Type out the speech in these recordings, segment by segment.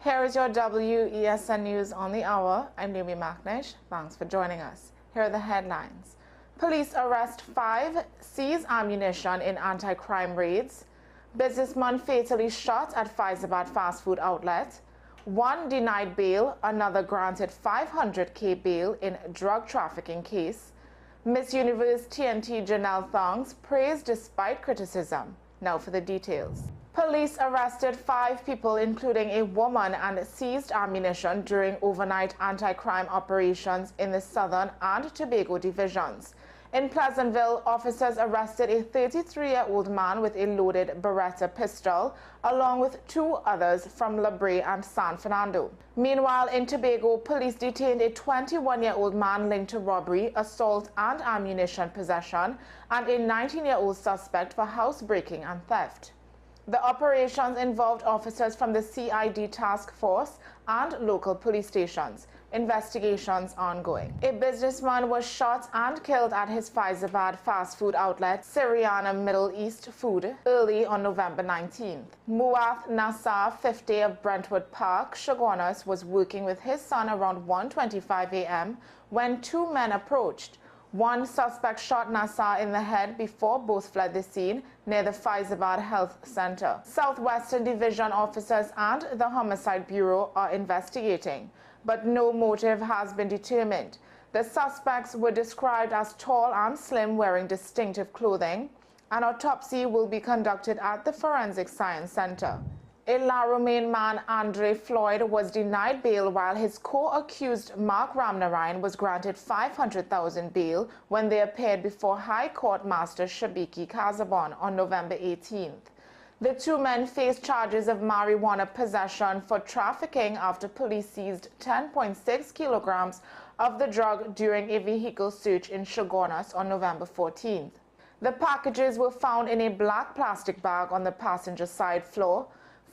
Here is your WESN News on the hour. I'm Naomi Macnish. Thanks for joining us. Here are the headlines. Police arrest 5, seize ammunition in anti-crime raids. Businessman fatally shot at Faizabad fast food outlet. 1 denied bail, another granted 500k bail in drug trafficking case. Miss Universe TNT Janelle Thongs praised despite criticism. Now for the details. Police arrested 5 people, including a woman, and seized ammunition during overnight anti-crime operations in the Southern and Tobago divisions. In Pleasantville, officers arrested a 33-year-old man with a loaded Beretta pistol, along with 2 others from La Brea and San Fernando. Meanwhile, in Tobago, police detained a 21-year-old man linked to robbery, assault and ammunition possession, and a 19-year-old suspect for housebreaking and theft. The operations involved officers from the CID task force and local police stations. Investigations ongoing. A businessman was shot and killed at his Faizabad fast food outlet, Syriana Middle East Food, early on November 19th. Muath Nassar, 50 of Brentwood Park, Chaguanas, was working with his son around 1:25 a.m. when 2 men approached. One suspect shot Nassar in the head before both fled the scene near the Faizabad Health Center. Southwestern Division officers and the Homicide Bureau are investigating, but no motive has been determined. The suspects were described as tall and slim, wearing distinctive clothing. An autopsy will be conducted at the Forensic Science Center. A La Romaine man, Andre Floyd, was denied bail while his co-accused Mark Ramnarayan was granted $500,000 bail when they appeared before High Court Master Shabiki Kazabon on November 18th. The 2 men faced charges of marijuana possession for trafficking after police seized 10.6 kilograms of the drug during a vehicle search in Chaguanas on November 14th. The packages were found in a black plastic bag on the passenger side floor.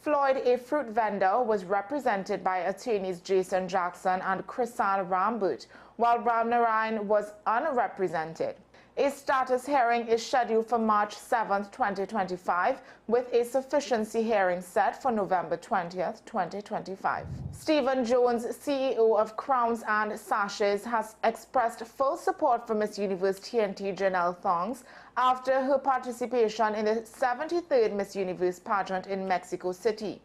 Floyd, a fruit vendor, was represented by attorneys Jason Jackson and Chrisan Rambut, while Ramnarayan was unrepresented. A status hearing is scheduled for March 7, 2025, with a sufficiency hearing set for November 20, 2025. Stephen Jones, CEO of Crowns and Sashes, has expressed full support for Miss Universe TNT Janelle Thongs after her participation in the 73rd Miss Universe pageant in Mexico City.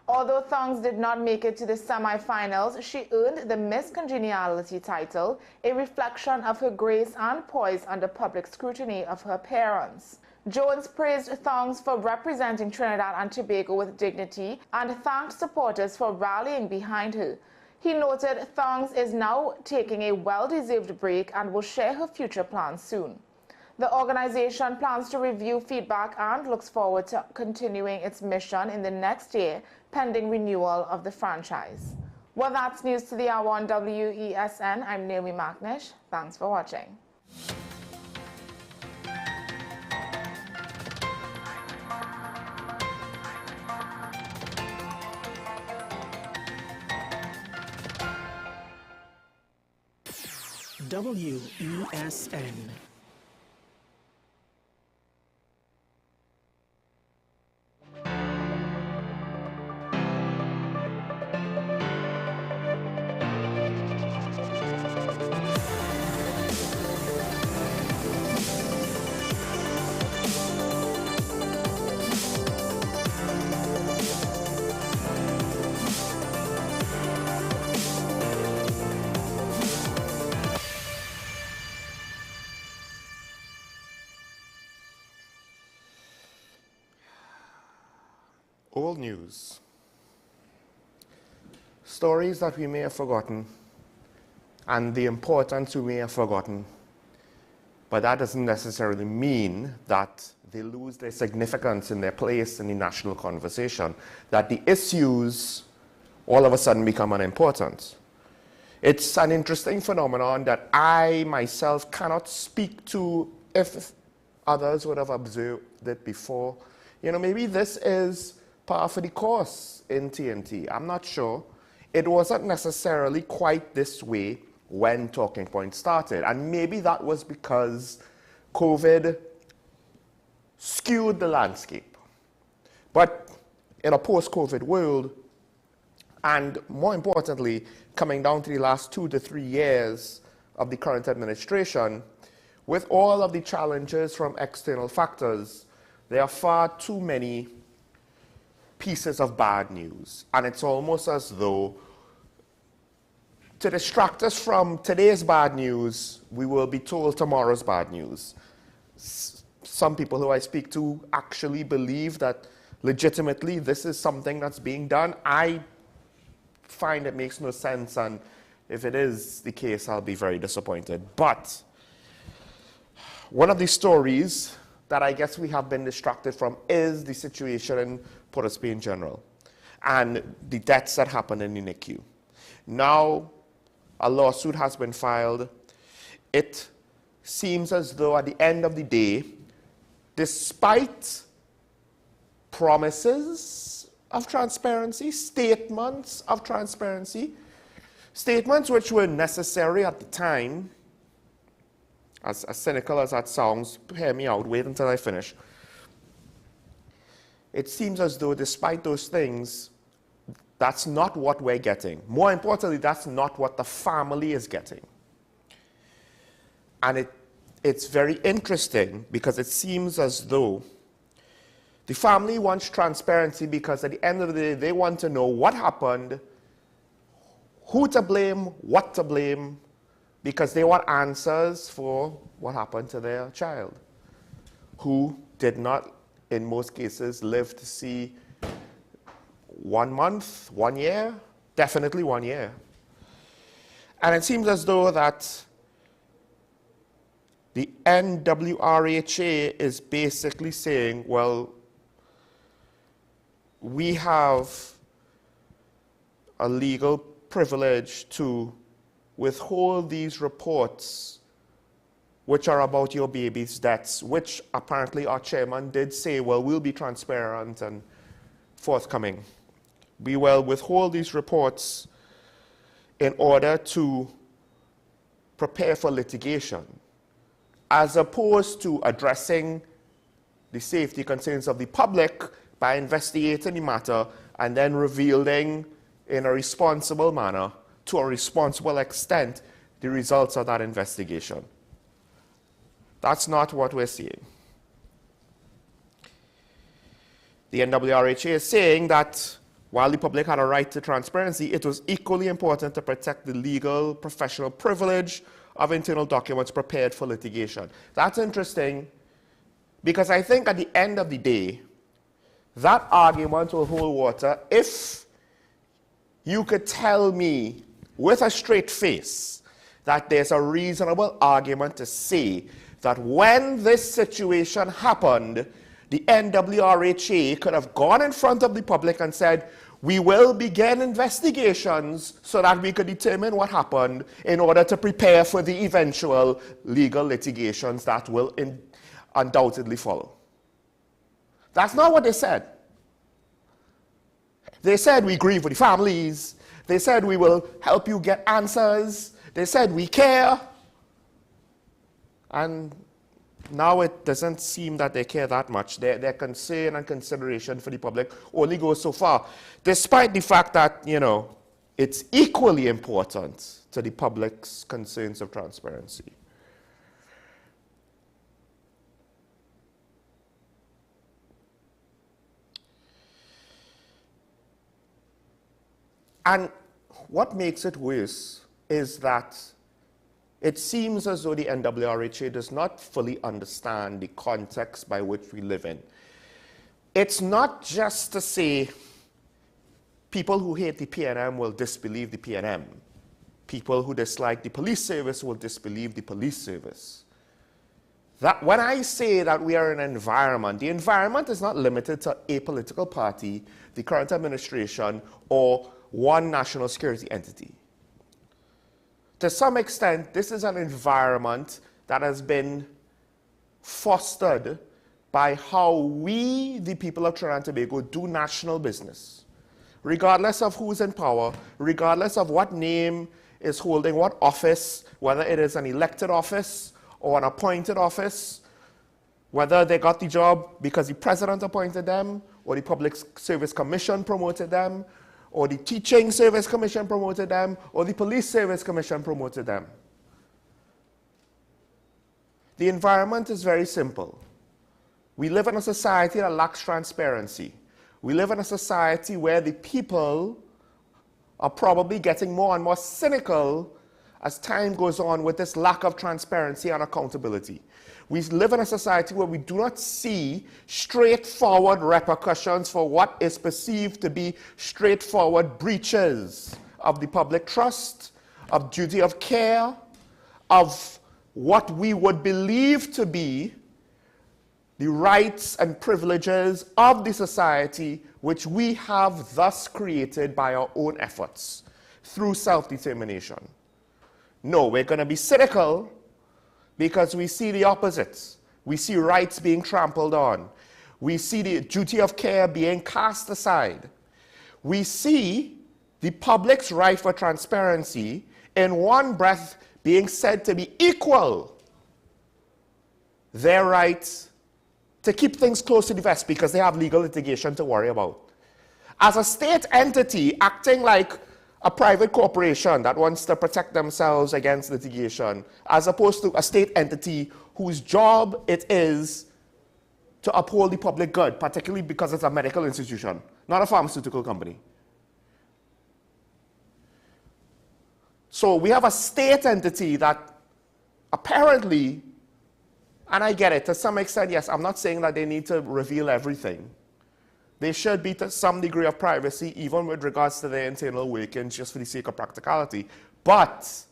Although Thongs did not make it to the semi-finals, she earned the Miss Congeniality title, a reflection of her grace and poise under public scrutiny of her appearance. Jones praised Thongs for representing Trinidad and Tobago with dignity and thanked supporters for rallying behind her. He noted Thongs is now taking a well-deserved break and will share her future plans soon. The organization plans to review feedback and looks forward to continuing its mission in the next year, pending renewal of the franchise. Well, that's news to the hour on WESN. I'm Naomi Macnish. Thanks for watching. WESN. Old news. Stories that we may have forgotten, and the importance we may have forgotten, but that doesn't necessarily mean that they lose their significance in their place in the national conversation, that the issues all of a sudden become unimportant. It's an interesting phenomenon that I myself cannot speak to if others would have observed it before. You know, maybe this is par for the course in TNT. I'm not sure. It wasn't necessarily quite this way when Talking Point started. And maybe that was because COVID skewed the landscape. But in a post-COVID world, And more importantly, coming down to the last 2 to 3 years of the current administration, with all of the challenges from external factors, there are far too many pieces of bad news. And it's almost as though, to distract us from today's bad news, we will be told tomorrow's bad news. Some people who I speak to actually believe that legitimately this is something that's being done. I find it makes no sense, and if it is the case, I'll be very disappointed. But one of the stories that I guess we have been distracted from is the situation in Port of Spain in general and the deaths that happened in the NICU. Now, a lawsuit has been filed. It seems as though at the end of the day, despite promises of transparency, statements of transparency, statements which were necessary at the time, as cynical as that sounds, hear me out, wait until I finish. It seems as though despite those things, that's not what we're getting. More importantly, that's not what the family is getting. And it's very interesting because it seems as though the family wants transparency because at the end of the day, they want to know what happened, who to blame, what to blame, because they want answers for what happened to their child, who did not, in most cases, live to see 1 month, 1 year, definitely 1 year. And it seems as though that the NWRHA is basically saying, well, we have a legal privilege to withhold these reports which are about your baby's deaths, which apparently our chairman did say, well, we'll be transparent and forthcoming. We will withhold these reports in order to prepare for litigation, as opposed to addressing the safety concerns of the public by investigating the matter and then revealing in a responsible manner, to a responsible extent, the results of that investigation. That's not what we're seeing. The NWRHA is saying that while the public had a right to transparency, it was equally important to protect the legal professional privilege of internal documents prepared for litigation. That's interesting because I think at the end of the day, that argument will hold water if you could tell me with a straight face that there's a reasonable argument to say that when this situation happened, the NWRHA could have gone in front of the public and said, we will begin investigations so that we could determine what happened in order to prepare for the eventual legal litigations that will undoubtedly follow. That's not what they said. They said we grieve with the families. They said we will help you get answers. They said we care. And now it doesn't seem that they care that much. Their concern and consideration for the public only goes so far, despite the fact that, you know, it's equally important to the public's concerns of transparency. And what makes it worse is that it seems as though the NWRHA does not fully understand the context by which we live in. It's not just to say people who hate the PNM will disbelieve the PNM. People who dislike the police service will disbelieve the police service. That when I say that we are in an environment, the environment is not limited to a political party, the current administration, or one national security entity. To some extent, this is an environment that has been fostered by how we, the people of Trinidad and Tobago, do national business. Regardless of who's in power, regardless of what name is holding what office, whether it is an elected office or an appointed office, whether they got the job because the president appointed them or the Public Service Commission promoted them, or the Teaching Service Commission promoted them, or the Police Service Commission promoted them. The environment is very simple. We live in a society that lacks transparency. We live in a society where the people are probably getting more and more cynical as time goes on with this lack of transparency and accountability. We live in a society where we do not see straightforward repercussions for what is perceived to be straightforward breaches of the public trust, of duty of care, of what we would believe to be the rights and privileges of the society which we have thus created by our own efforts through self-determination. No, we're going to be cynical because we see the opposites. We see rights being trampled on. We see the duty of care being cast aside. We see the public's right for transparency in one breath being said to be equal their right to keep things close to the vest because they have legal litigation to worry about. As a state entity acting like a private corporation that wants to protect themselves against litigation, as opposed to a state entity whose job it is to uphold the public good, particularly because it's a medical institution, not a pharmaceutical company. So we have a state entity that apparently, and I get it, to some extent, yes, I'm not saying that they need to reveal everything. There should be to some degree of privacy, even with regards to their internal workings, just for the sake of practicality. But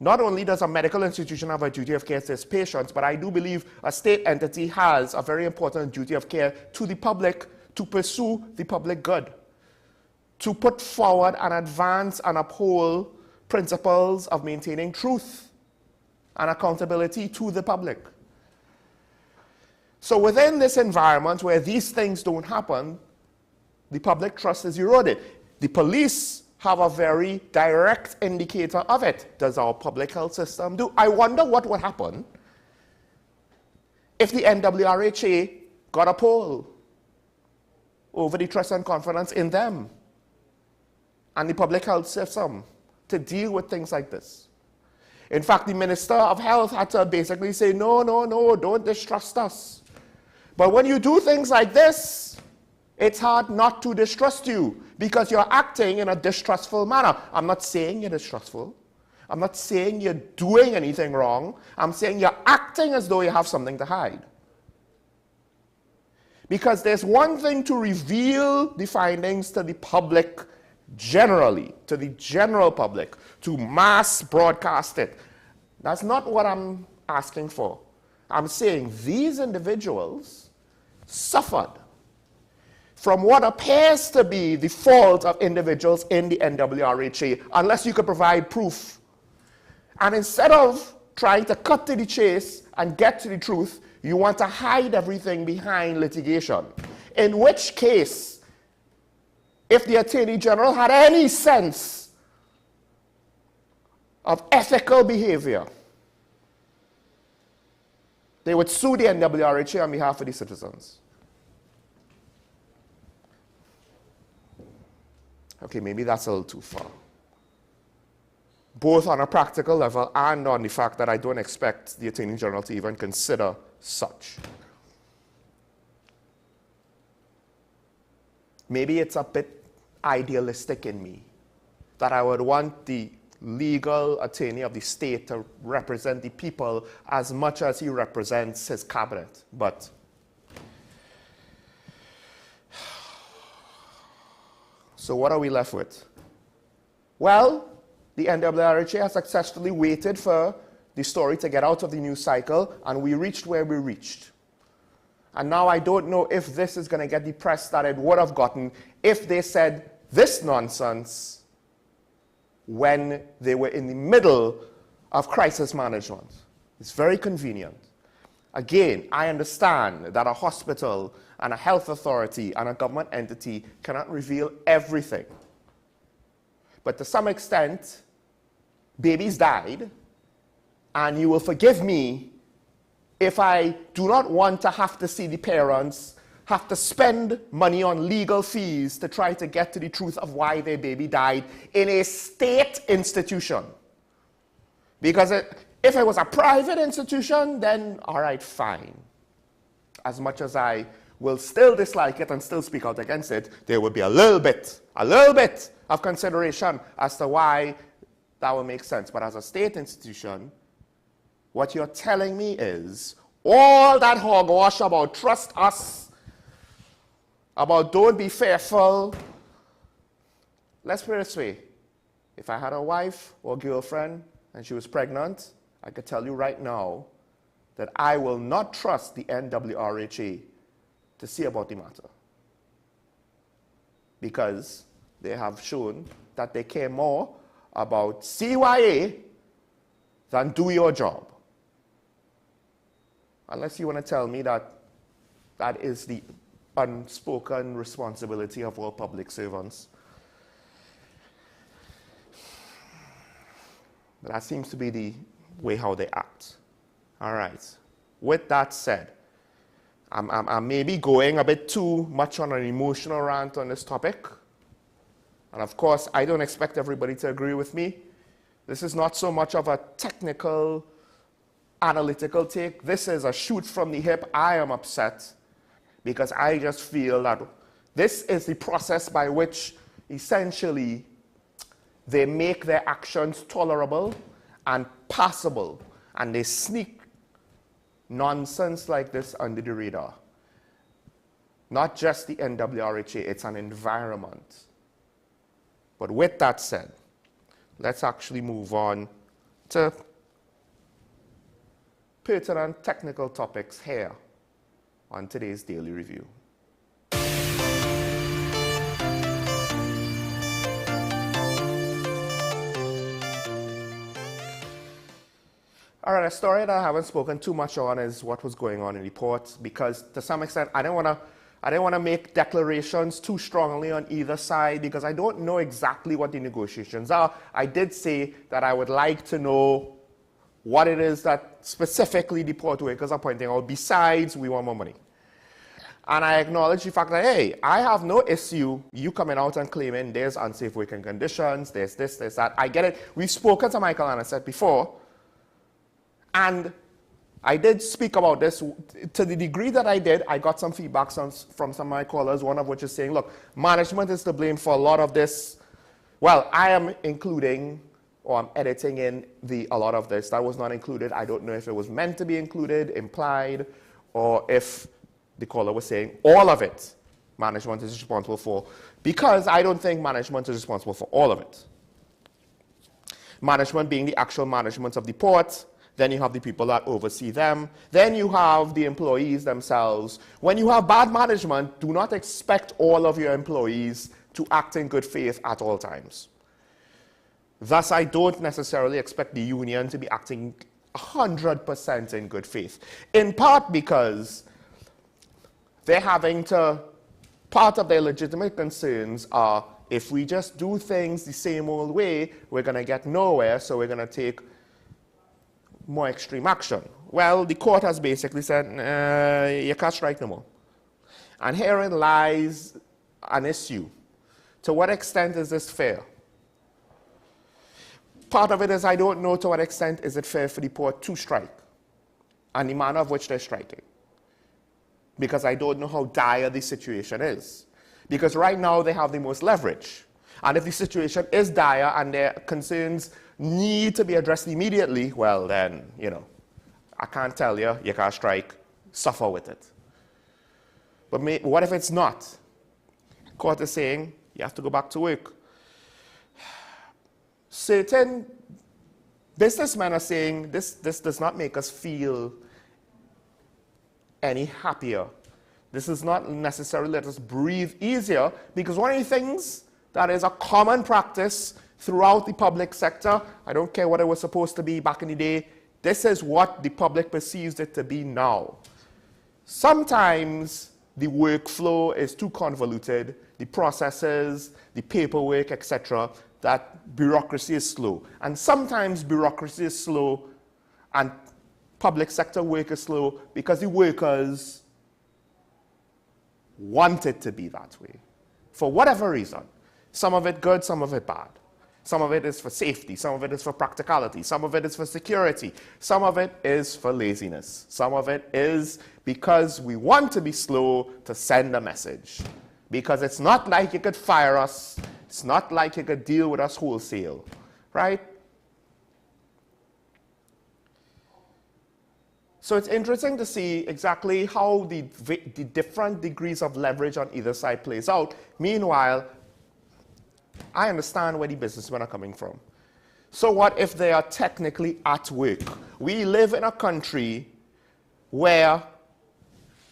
not only does a medical institution have a duty of care to its patients, but I do believe a state entity has a very important duty of care to the public to pursue the public good, to put forward and advance and uphold principles of maintaining truth and accountability to the public. So within this environment where these things don't happen, the public trust is eroded. The police have a very direct indicator of it. Does our public health system do? I wonder what would happen if the NWRHA got a poll over the trust and confidence in them and the public health system to deal with things like this. In fact, the Minister of Health had to basically say, no, don't distrust us. But when you do things like this, it's hard not to distrust you because you're acting in a distrustful manner. I'm not saying you're distrustful. I'm not saying you're doing anything wrong. I'm saying you're acting as though you have something to hide. Because there's one thing to reveal the findings to the public generally, to the general public, to mass broadcast it. That's not what I'm asking for. I'm saying these individuals suffered from what appears to be the fault of individuals in the NWRHA, unless you could provide proof. And instead of trying to cut to the chase and get to the truth, you want to hide everything behind litigation. In which case, if the Attorney General had any sense of ethical behavior, they would sue the NWRHA on behalf of the citizens. Okay, maybe that's a little too far. Both on a practical level and on the fact that I don't expect the Attorney General to even consider such. Maybe it's a bit idealistic in me that I would want the legal attorney of the state to represent the people as much as he represents his cabinet. But so what are we left with? Well, the NWRHA has successfully waited for the story to get out of the news cycle, and we reached where we reached. And now I don't know if this is going to get the press that it would have gotten if they said this nonsense when they were in the middle of crisis management. It's very convenient. Again, I understand that a hospital and a health authority and a government entity cannot reveal everything. But to some extent, babies died, and you will forgive me if I do not want to have to see the parents have to spend money on legal fees to try to get to the truth of why their baby died in a state institution. Because if it was a private institution, then all right, fine. As much as I will still dislike it and still speak out against it, there would be a little bit of consideration as to why that would make sense. But as a state institution, what you're telling me is all that hogwash about trust us, about don't be fearful. Let's put it this way. If I had a wife or girlfriend and she was pregnant, I could tell you right now that I will not trust the NWRHA to see about the matter. Because they have shown that they care more about CYA than do your job. Unless you want to tell me that that is the unspoken responsibility of all public servants. But that seems to be the way how they act. All right. With that said, I'm maybe going a bit too much on an emotional rant on this topic. And of course, I don't expect everybody to agree with me. This is not so much of a technical, analytical take. This is a shoot from the hip. I am upset because I just feel that this is the process by which essentially they make their actions tolerable and passable, and they sneak nonsense like this under the radar. Not just the NWRHA, it's an environment. But with that said, let's actually move on to pertinent technical topics here on today's Daily Review. All right, a story that I haven't spoken too much on is what was going on in the port, because to some extent I didn't want to make declarations too strongly on either side because I don't know exactly what the negotiations are. I did say that I would like to know what it is that specifically the port workers are pointing out besides we want more money. And I acknowledge the fact that, hey, I have no issue you coming out and claiming there's unsafe working conditions, there's this, there's that. I get it. We've spoken to Michael and I said before, and I did speak about this. To the degree that I did, I got some feedback from some of my callers, one of which is saying, look, management is to blame for a lot of this. Well, I am including, or I'm editing in a lot of this. That was not included. I don't know if it was meant to be included, implied, or if the caller was saying all of it management is responsible for, because I don't think management is responsible for all of it. Management being the actual management of the port. Then you have the people that oversee them. Then you have the employees themselves. When you have bad management, do not expect all of your employees to act in good faith at all times. Thus, I don't necessarily expect the union to be acting 100% in good faith. In part because they're having to, part of their legitimate concerns are, if we just do things the same old way, we're going to get nowhere, so we're going to take more extreme action. Well, the court has basically said, you can't strike no more. And herein lies an issue. To what extent is this fair? Part of it is I don't know to what extent is it fair for the port to strike and the manner of which they're striking. Because I don't know how dire the situation is. Because right now they have the most leverage. And if the situation is dire and their concerns need to be addressed immediately, well then, you know, I can't tell you, you can't strike, suffer with it. But what if it's not? Court is saying, you have to go back to work. Certain businessmen are saying, this does not make us feel any happier. This does not necessarily let us breathe easier, because one of the things that is a common practice throughout the public sector, I don't care what it was supposed to be back in the day, this is what the public perceives it to be now. Sometimes the workflow is too convoluted, the processes, the paperwork, etc., that bureaucracy is slow. And sometimes bureaucracy is slow and public sector work is slow because the workers want it to be that way, for whatever reason. Some of it good, some of it bad. Some of it is for safety, some of it is for practicality, some of it is for security, some of it is for laziness, some of it is because we want to be slow to send a message. Because it's not like you could fire us, it's not like you could deal with us wholesale, right? So it's interesting to see exactly how the different degrees of leverage on either side plays out. Meanwhile, I understand where the businessmen are coming from. So what if they are technically at work? We live in a country where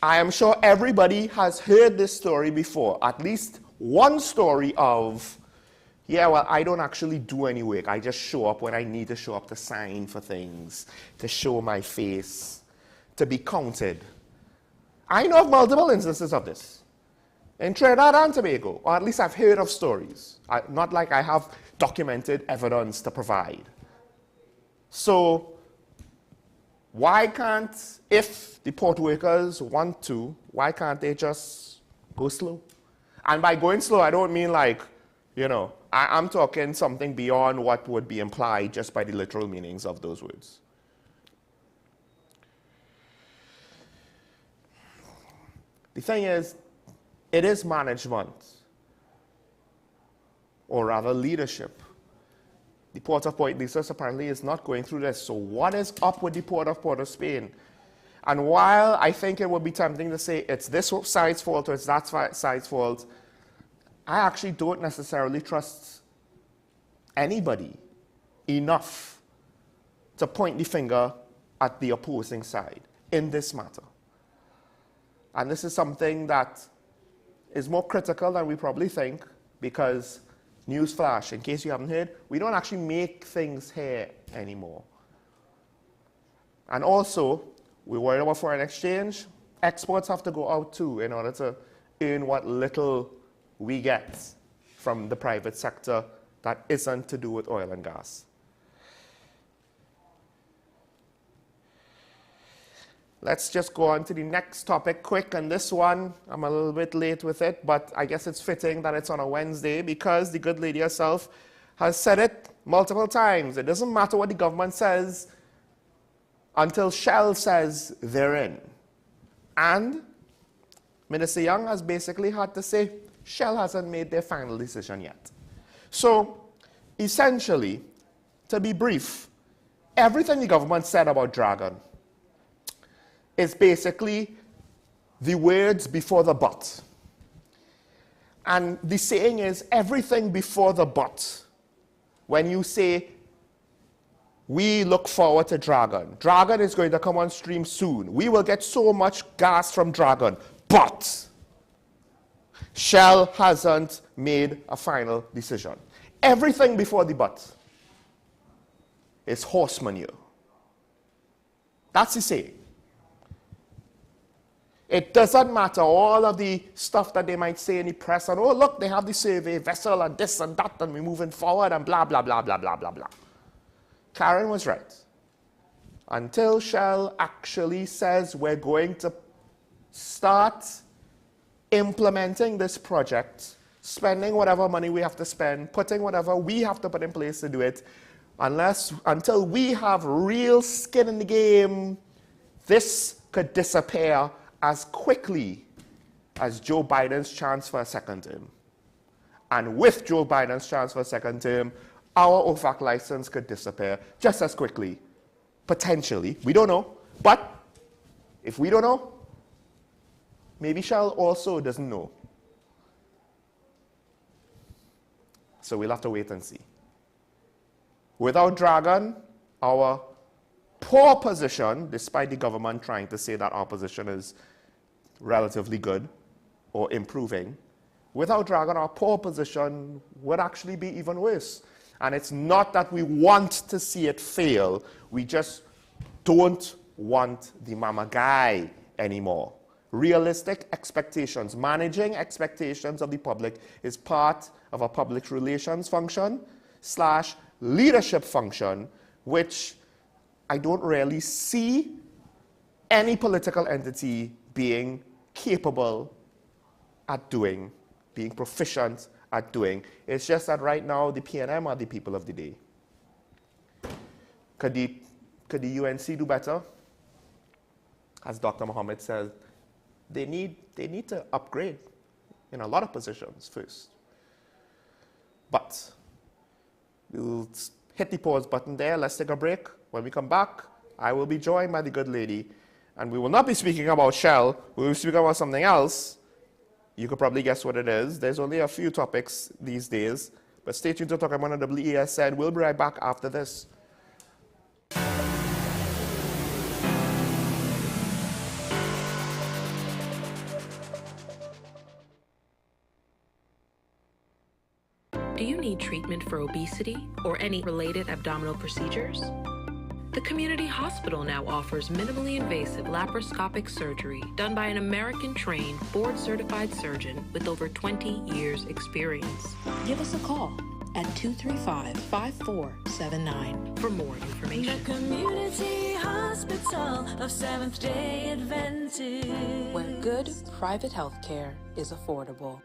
I am sure everybody has heard this story before, at least one story of, yeah, well, I don't actually do any work. I just show up when I need to show up to sign for things, to show my face, to be counted. I know of multiple instances of this in Trinidad and Tobago, or at least I've heard of stories. Not like I have documented evidence to provide. So why can't, if the port workers want to, why can't they just go slow? And by going slow, I don't mean like, you know, I'm talking something beyond what would be implied just by the literal meanings of those words. The thing is, it is management, or rather leadership. The Port of Point Lisas apparently is not going through this. So what is up with the Port of Spain? And while I think it would be tempting to say it's this side's fault or it's that side's fault, I actually don't necessarily trust anybody enough to point the finger at the opposing side in this matter. And this is something that is more critical than we probably think, because, newsflash, in case you haven't heard, we don't actually make things here anymore. And also, we're worried about foreign exchange. Exports have to go out too in order to earn what little we get from the private sector that isn't to do with oil and gas. Let's just go on to the next topic quick, and this one, I'm a little bit late with it, but I guess it's fitting that it's on a Wednesday because the good lady herself has said it multiple times. It doesn't matter what the government says until Shell says they're in. And Minister Young has basically had to say Shell hasn't made their final decision yet. So, essentially, to be brief, everything the government said about Dragon is basically the words before the but. And the saying is everything before the but. When you say, we look forward to Dragon. Dragon is going to come on stream soon. We will get so much gas from Dragon. But Shell hasn't made a final decision. Everything before the but is horse manure. That's the saying. It doesn't matter all of the stuff that they might say in the press, and oh look, they have the survey vessel and this and that, and we're moving forward and blah, blah, blah, blah, blah, blah, blah. Karen was right. Until Shell actually says we're going to start implementing this project, spending whatever money we have to spend, putting whatever we have to put in place to do it, until we have real skin in the game, this could disappear as quickly as Joe Biden's chance for a second term. And with Joe Biden's chance for a second term, our OFAC license could disappear just as quickly. Potentially. We don't know. But if we don't know, maybe Shell also doesn't know. So we'll have to wait and see. Without Dragon, our poor position, despite the government trying to say that our position is relatively good or improving, without Dragon, our poor position would actually be even worse. And it's not that we want to see it fail, we just don't want the mama guy anymore. Realistic expectations, managing expectations of the public is part of a public relations function / leadership function, which I don't really see any political entity being capable at doing, being proficient at doing. It's just that right now the PNM are the people of the day. Could the UNC do better? As Dr. Mohammed said, they need to upgrade in a lot of positions first. But we'll hit the pause button there. Let's take a break. When we come back, I will be joined by the good lady, and we will not be speaking about Shell. We will be speaking about something else. You could probably guess what it is. There's only a few topics these days, but stay tuned to Talk About WESN. We'll be right back after this. Do you need treatment for obesity or any related abdominal procedures? The community hospital now offers minimally invasive laparoscopic surgery done by an American-trained, board-certified surgeon with over 20 years' experience. Give us a call at 235-5479 for more information. The Community Hospital of Seventh-day Adventist, where good private health care is affordable.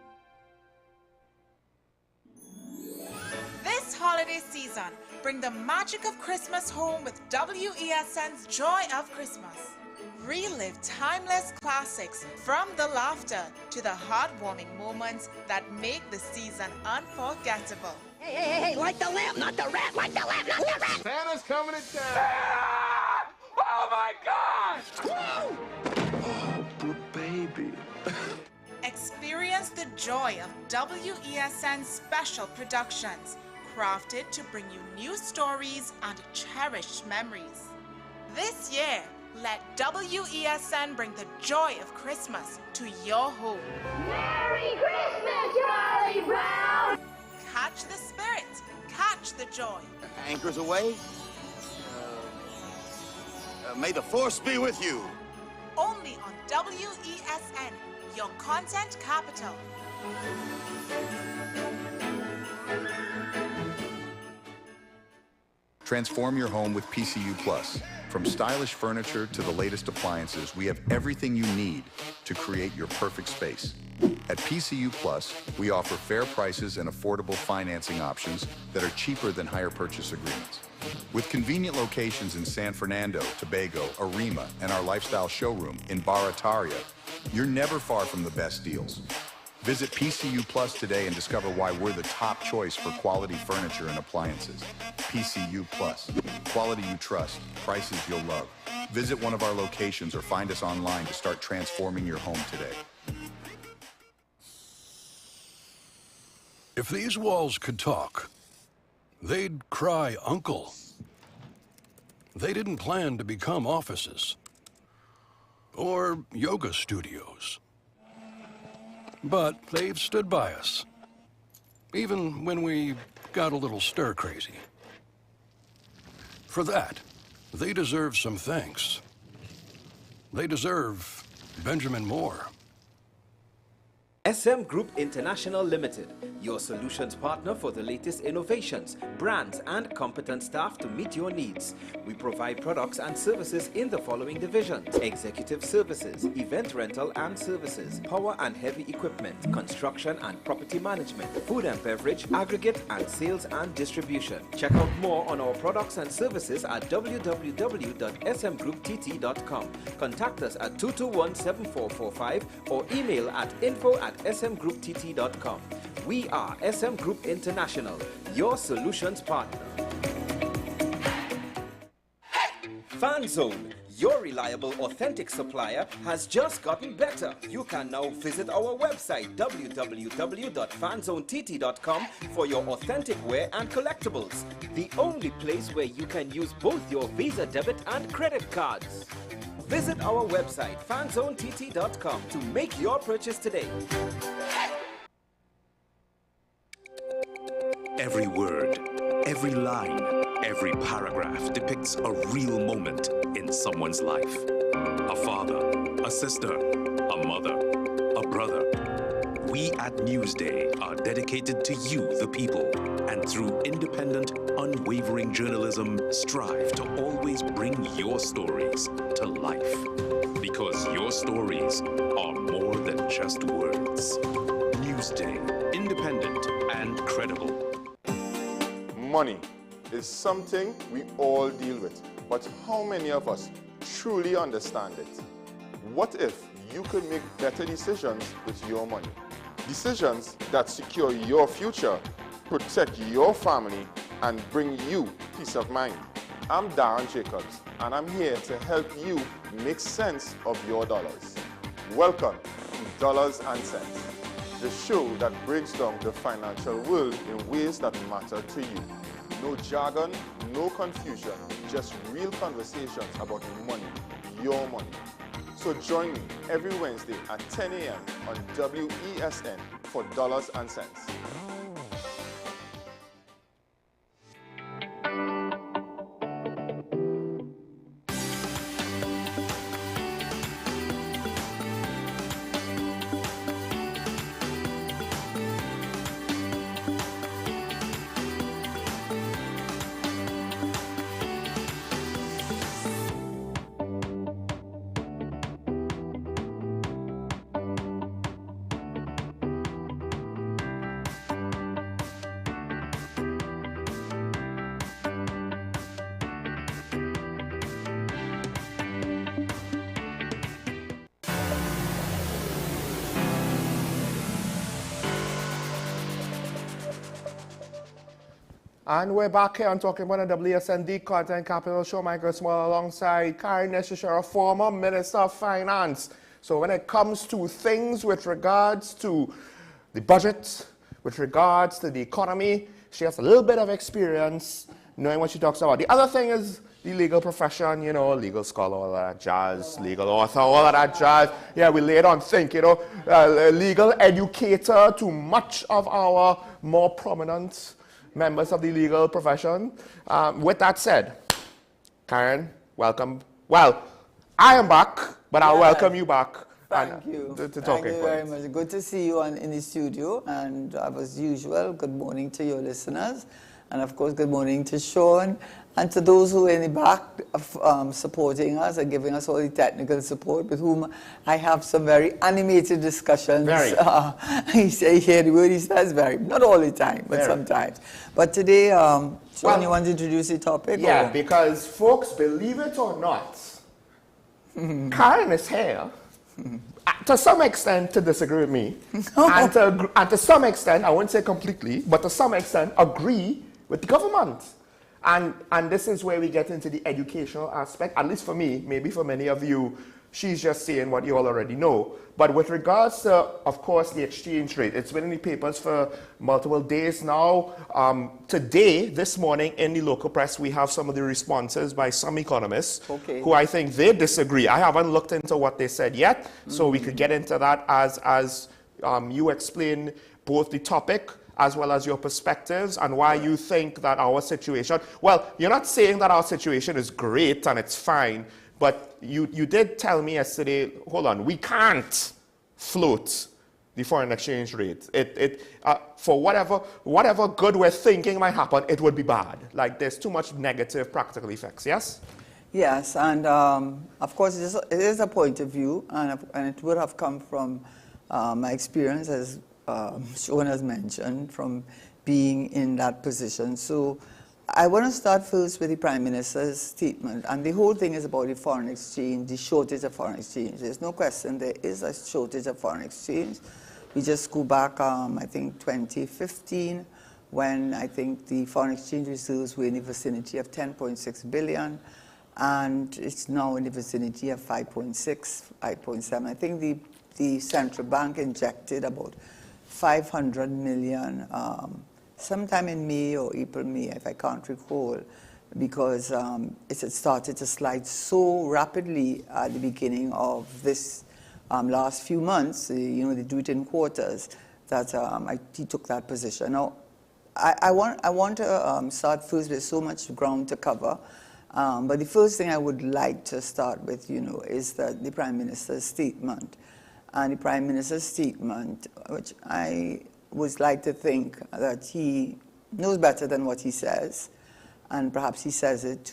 This holiday season, bring the magic of Christmas home with WESN's Joy of Christmas. Relive timeless classics from the laughter to the heartwarming moments that make the season unforgettable. Hey, light the lamp, not the rat, light the lamp, not the rat! Santa's coming to town! Santa! Oh my God! Woo! Oh, poor baby. Experience the joy of WESN special productions, crafted to bring you new stories and cherished memories. This year, let WESN bring the joy of Christmas to your home. Merry Christmas, Charlie Brown! Catch the spirit, catch the joy. Anchors away. May the force be with you. Only on WESN, your content capital. Transform your home with PCU Plus. From stylish furniture to the latest appliances, we have everything you need to create your perfect space. At PCU Plus, we offer fair prices and affordable financing options that are cheaper than hire purchase agreements. With convenient locations in San Fernando, Tobago, Arima, and our lifestyle showroom in Barataria, you're never far from the best deals. Visit PCU Plus today and discover why we're the top choice for quality furniture and appliances. PCU Plus. Quality you trust, prices you'll love. Visit one of our locations or find us online to start transforming your home today. If these walls could talk, they'd cry uncle. They didn't plan to become offices or yoga studios. But they've stood by us, even when we got a little stir-crazy. For that, they deserve some thanks. They deserve Benjamin Moore. SM Group International Limited, your solutions partner for the latest innovations, brands, and competent staff to meet your needs. We provide products and services in the following divisions: executive services, event rental and services, power and heavy equipment, construction and property management, food and beverage, aggregate and sales and distribution. Check out more on our products and services at www.smgrouptt.com. Contact us at 221-7445 or email at info@smgrouptt.com. We are SM Group International, your solutions partner. FanZone, your reliable, authentic supplier, has just gotten better. You can now visit our website www.fanzonett.com for your authentic wear and collectibles. The only place where you can use both your Visa debit and credit cards. Visit our website fanzonett.com to make your purchase today. Every word, every line, every paragraph depicts a real moment in someone's life. A father, a sister, a mother, a brother. We at Newsday are dedicated to you, the people, and through independent, unwavering journalism, strive to always bring your stories to life. Because your stories are more than than just words. Newsday, independent and credible. Money is something we all deal with, but how many of us truly understand it? What if you could make better decisions with your money? Decisions that secure your future, protect your family, and bring you peace of mind. I'm Darren Jacobs, and I'm here to help you make sense of your dollars. Welcome to Dollars and Cents, the show that breaks down the financial world in ways that matter to you. No jargon, no confusion, just real conversations about money, your money. So join me every Wednesday at 10 a.m. on WESN for Dollars and Cents. And we're back here on Talking about the WSND Content Capital Show. Michael Small alongside Karen Neshisher, former Minister of Finance. So when it comes to things with regards to the budget, with regards to the economy, she has a little bit of experience knowing what she talks about. The other thing is the legal profession, you know, legal scholar, all that jazz, legal author, all of that jazz. Yeah, we later on think, you know, legal educator to much of our more prominent members of the legal profession. With that said, Karen, welcome. Well, I am back, but I'll welcome you back. Thank you. Thank you very much. Good to see you in the studio. And as usual, good morning to your listeners. And of course, good morning to Sean. And to those who are in the back supporting us and giving us all the technical support, with whom I have some very animated discussions. Very. He hear the word he says, very. Not all the time, but sometimes. But today, Sean, you want to introduce the topic? Yeah, because folks, believe it or not, Karen is here, to some extent, to disagree with me. and to some extent, I won't say completely, but to some extent, agree with the government. And this is where we get into the educational aspect, at least for me, maybe for many of you, she's just saying what you all already know. But with regards to, of course, the exchange rate, it's been in the papers for multiple days now. Today, this morning, in the local press, we have some of the responses by some economists who I think they disagree. I haven't looked into what they said yet, so we could get into that as you explain both the topic as well as your perspectives and why you think that our situation, well, you're not saying that our situation is great and it's fine, but you did tell me yesterday, hold on, we can't float the foreign exchange rate. For whatever good we're thinking might happen, it would be bad. Like there's too much negative practical effects, yes? Yes, and of course it is a point of view, and it would have come from my experience as Sean has mentioned, from being in that position. So I want to start first with the Prime Minister's statement, and the whole thing is about the foreign exchange, the shortage of foreign exchange. There's no question there is a shortage of foreign exchange. We just go back, I think 2015, when I think the foreign exchange reserves were in the vicinity of 10.6 billion, and it's now in the vicinity of 5.6, 5.7. I think the central bank injected about 500 million sometime in May or April, May, if I can't recall, because it had started to slide so rapidly at the beginning of this last few months. You know, they do it in quarters, that he took that position. Now, I want to start first with so much ground to cover, but the first thing I would like to start with, you know, is the Prime Minister's statement. And the Prime Minister's statement, which I would like to think that he knows better than what he says, and perhaps he says it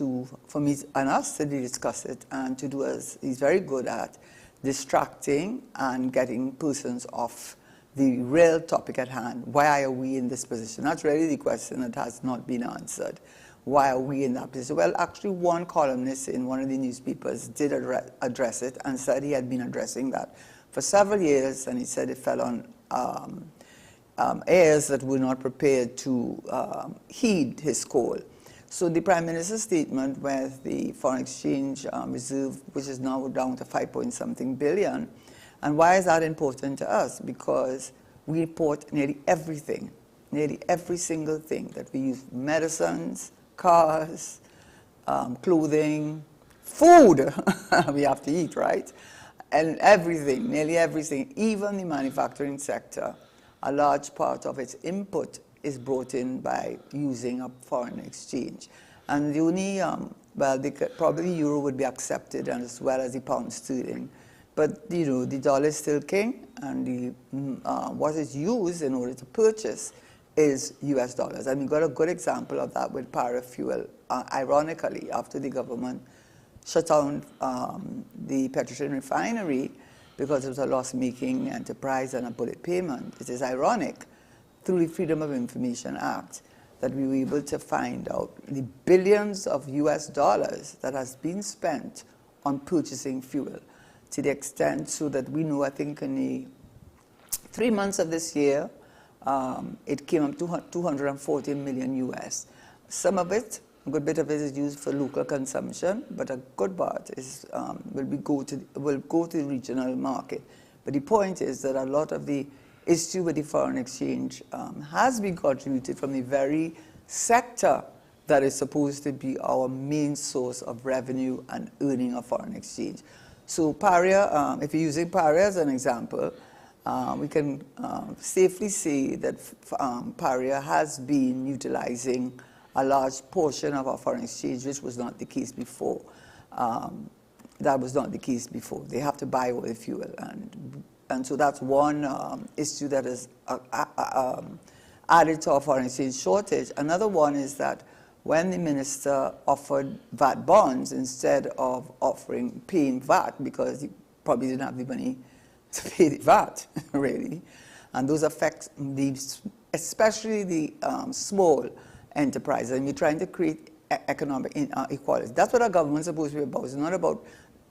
for me and us to discuss it and to do as he's very good at, distracting and getting persons off the real topic at hand. Why are we in this position? That's really the question that has not been answered. Why are we in that position? Well, actually, one columnist in one of the newspapers did address it and said he had been addressing that for several years, and he said it fell on heirs that were not prepared to heed his call. So the Prime Minister's statement with the foreign exchange reserve, which is now down to 5-point-something billion, and why is that important to us? Because we import nearly everything, nearly every single thing that we use: medicines, cars, clothing, food. We have to eat, right? And everything, nearly everything, even the manufacturing sector, a large part of its input is brought in by using a foreign exchange. And the only, well, probably the euro would be accepted, and as well as the pound sterling. But, you know, the dollar is still king, and what is used in order to purchase is US dollars. And we got a good example of that with parafuel. Ironically, after the government shut down the Petroleum refinery because it was a loss-making enterprise and a bullet payment, it is ironic, through the Freedom of Information Act, that we were able to find out the billions of US dollars that has been spent on purchasing fuel, to the extent so that we know, I think in the 3 months of this year, it came up to 240 million US. Some of it, a good bit of it is used for local consumption, but a good part is, will go to the regional market. But the point is that a lot of the issue with the foreign exchange has been contributed from the very sector that is supposed to be our main source of revenue and earning of foreign exchange. So Paria, if you're using Paria as an example, we can safely say that Paria has been utilizing a large portion of our foreign exchange, which was not the case before. That was not the case before. They have to buy oil fuel, and so that's one issue that is added to our foreign exchange shortage. Another one is that when the minister offered VAT bonds instead of paying VAT, because he probably didn't have the money to pay the VAT, really, and those affect especially the small enterprises, and we're trying to create economic equality. That's what our government's supposed to be about. It's not about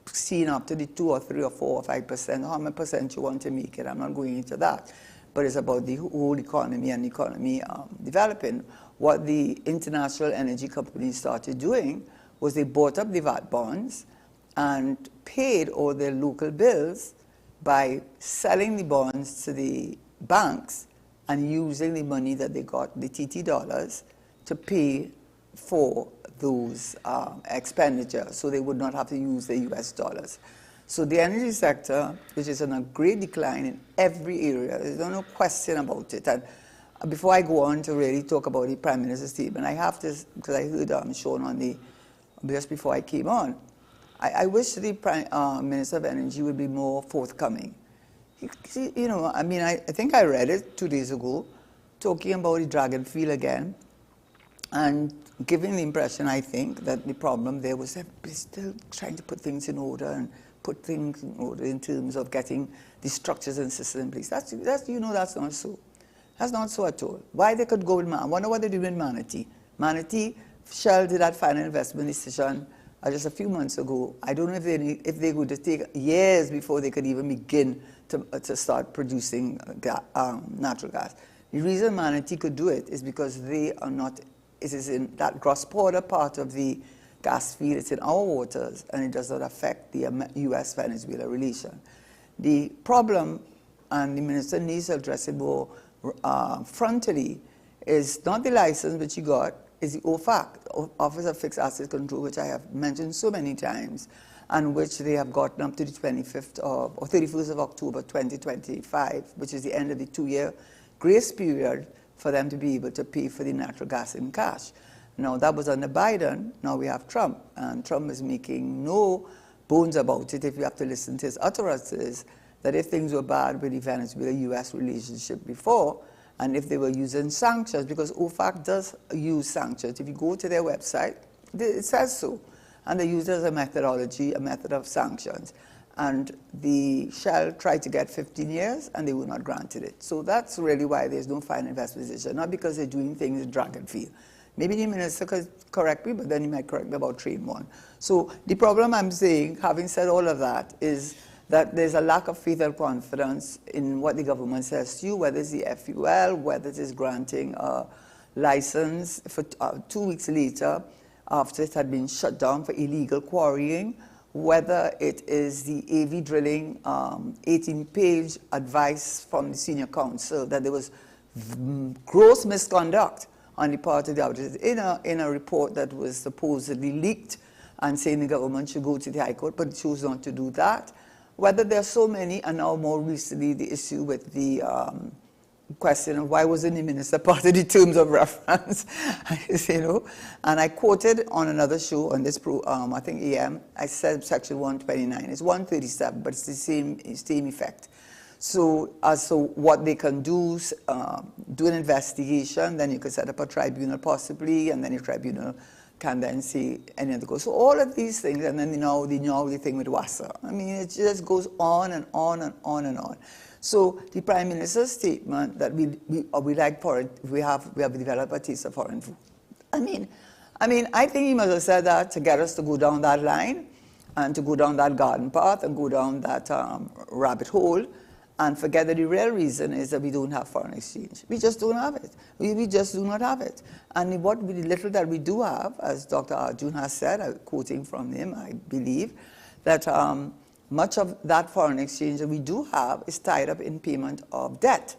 seeing up to the 2 or 3 or 4 or 5%, how many percent you want to make it. I'm not going into that. But it's about the whole economy and the economy developing. What the international energy companies started doing was they bought up the VAT bonds and paid all their local bills by selling the bonds to the banks and using the money that they got, the TT dollars, to pay for those expenditures, so they would not have to use the US dollars. So the energy sector, which is in a great decline in every area, there's no question about it. And before I go on to really talk about the Prime Minister's statement, I have to, because I heard Sean on the, just before I came on, I wish the Prime Minister of Energy would be more forthcoming. You know, I mean, I think I read it 2 days ago, talking about the Dragon Field again, and giving the impression, I think, that the problem there was that we're still trying to put things in order and put things in order in terms of getting the structures and systems in place. That's you know, that's not so. That's not so at all. Why they could go with I wonder what they're doing in Manatee. Manatee, Shell did that final investment decision just a few months ago. I don't know if they would take years before they could even begin to start producing natural gas. The reason Manatee could do it is because they are not, it is in that cross-border part of the gas field, it's in our waters, and it does not affect the US-Venezuela relation. The problem, and the minister needs to address it more frontally, is not the license which he got, is the OFAC, Office of Fixed Asset Control, which I have mentioned so many times, and which they have gotten up to the 25th of, or 31st of October 2025, which is the end of the 2-year grace period for them to be able to pay for the natural gas in cash. Now, that was under Biden. Now we have Trump, and Trump is making no bones about it, if you have to listen to his utterances, that if things were bad with the Venezuela-US relationship before, and if they were using sanctions, because OFAC does use sanctions. If you go to their website, it says so. And they use it as a methodology, a method of sanctions. and the Shell tried to get 15 years, and they were not granted it. So that's really why there's no final investment decision, not because they're doing things in dragon field. Maybe the minister could correct me, but then he might correct me about Train 1. So the problem I'm saying, having said all of that, is that there's a lack of faith and confidence in what the government says to you, whether it's the FUL, whether it is granting a license for 2 weeks later after it had been shut down for illegal quarrying, whether it is the AV drilling 18-page advice from the senior counsel that there was gross misconduct on the part of the auditors in a report that was supposedly leaked and saying the government should go to the High Court, but it chose not to do that. Whether there are so many, and now more recently the issue with the question of why wasn't the minister part of the terms of reference, you know. And I quoted on another show on this I think AM, I said section 129. It's 137, but it's the same effect. So as to what they can do, do an investigation, then you could set up a tribunal possibly, and then the tribunal can then see any other goes. So all of these things, and then the thing with WASA. I mean, it just goes on and on and on and on. So the Prime Minister's statement that we like foreign, we have developed a taste of foreign food. I mean, I think he must have said that to get us to go down that line and to go down that garden path and go down that rabbit hole and forget that the real reason is that we don't have foreign exchange. We just don't have it. We just do not have it. And the little that we do have, as Dr. Arjun has said, quoting from him, I believe, that much of that foreign exchange that we do have is tied up in payment of debt,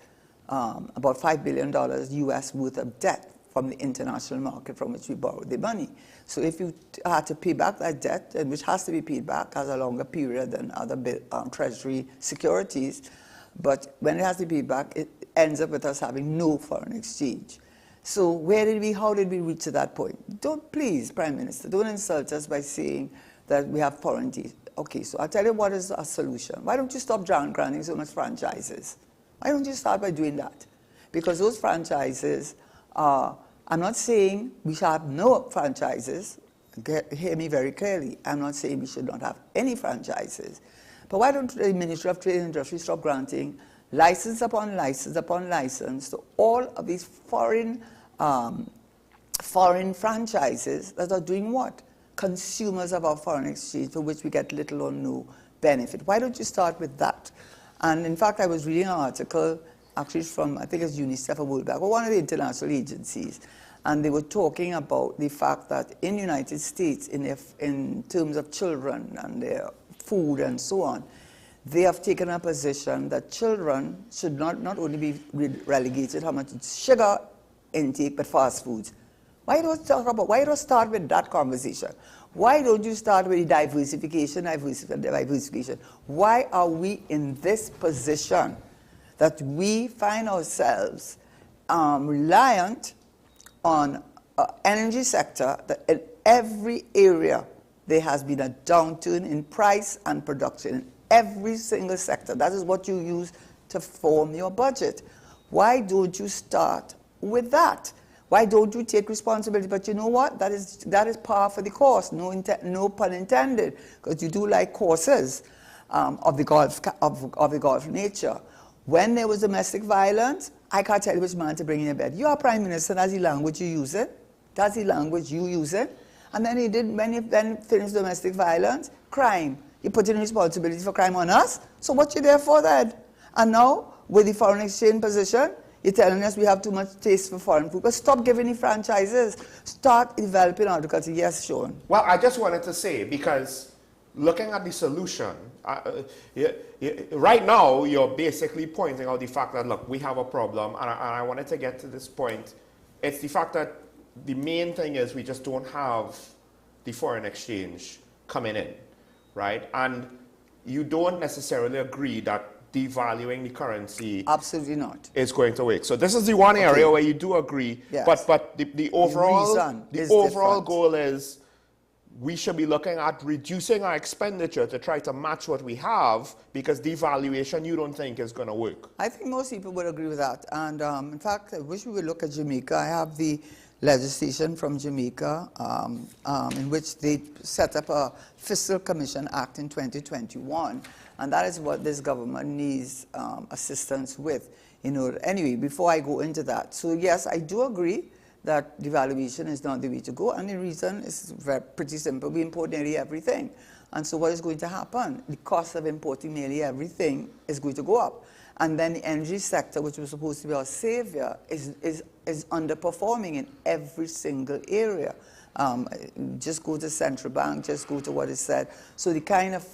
about $5 billion US worth of debt from the international market from which we borrowed the money. So if you had to pay back that debt, and which has to be paid back, has a longer period than other treasury securities, but when it has to be paid back, it ends up with us having no foreign exchange. So how did we reach to that point? Please, Prime Minister, don't insult us by saying that we have foreign debt. Okay, so I'll tell you what is a solution. Why don't you stop granting so much franchises? Why don't you start by doing that? Because those franchises I'm not saying we should have no franchises. Hear me very clearly. I'm not saying we should not have any franchises. But why don't the Ministry of Trade and Industry stop granting license upon license upon license to all of these foreign franchises that are doing what? Consumers of our foreign exchange, for which we get little or no benefit. Why don't you start with that? And in fact, I was reading an article, actually from, I think it's UNICEF or World Bank, or one of the international agencies, and they were talking about the fact that in the United States, in terms of children and their food and so on, they have taken a position that children should not only be relegated how much sugar intake, but fast foods. Why don't you start with that conversation? Why don't you start with diversification? Why are we in this position that we find ourselves reliant on energy sector, that in every area there has been a downturn in price and production in every single sector? That is what you use to form your budget. Why don't you start with that? Why don't you take responsibility? But you know what? That is par for the course. No pun intended, because you do like courses of the Gulf nature. When there was domestic violence, I can't tell you which man to bring in your bed. You are Prime Minister. That's the language you use it. That's the language you use it. And then when you then finished domestic violence, crime. You put in responsibility for crime on us. So what you there for then? And now with the foreign exchange position, you're telling us we have too much taste for foreign food. But stop giving the franchises. Start developing agriculture. Yes, Sean. Well, I just wanted to say, because looking at the solution, right now you're basically pointing out the fact that, look, we have a problem, and I wanted to get to this point. It's the fact that the main thing is we just don't have the foreign exchange coming in, right? And you don't necessarily agree that devaluing the currency absolutely not is going to work. So this is the one area where you do agree, yes. but the overall goal is we should be looking at reducing our expenditure to try to match what we have, because devaluation you don't think is going to work. I think most people would agree with that. And in fact, I wish we would look at Jamaica. I have the legislation from Jamaica in which they set up a Fiscal Commission Act in 2021. And that is what this government needs assistance with. Anyway, before I go into that. So yes, I do agree that devaluation is not the way to go. And the reason is pretty simple. We import nearly everything. And so what is going to happen? The cost of importing nearly everything is going to go up. And then the energy sector, which was supposed to be our savior, is underperforming in every single area. Just go to central bank, just go to what is said. So the kind of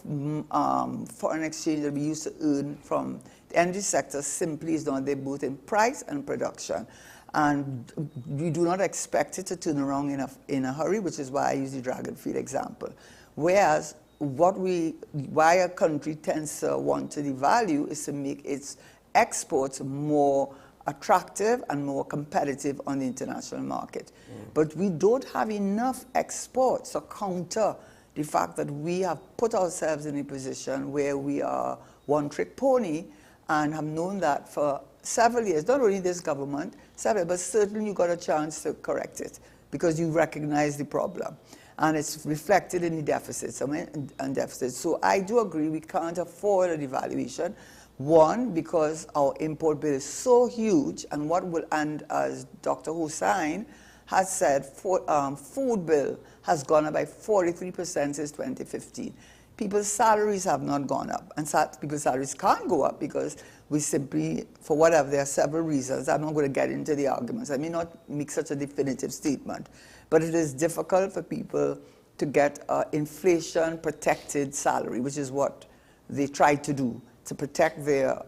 foreign exchange that we used to earn from the energy sector simply is not there, both in price and production. And we do not expect it to turn around in a hurry, which is why I use the dragon feed example. Whereas why a country tends to want to devalue is to make its exports more attractive and more competitive on the international market. But we don't have enough exports to counter the fact that we have put ourselves in a position where we are one-trick pony and have known that for several years. Not only this government, but certainly you got a chance to correct it because you recognize the problem. And it's reflected in the deficits and deficits. So I do agree we can't afford a devaluation. One, because our import bill is so huge, and as Dr. Hussain has said, food bill has gone up by 43% since 2015. People's salaries have not gone up, and people's salaries can't go up because we simply, for whatever, there are several reasons. I'm not going to get into the arguments. I may not make such a definitive statement, but it is difficult for people to get inflation-protected salary, which is what they try to do, to protect their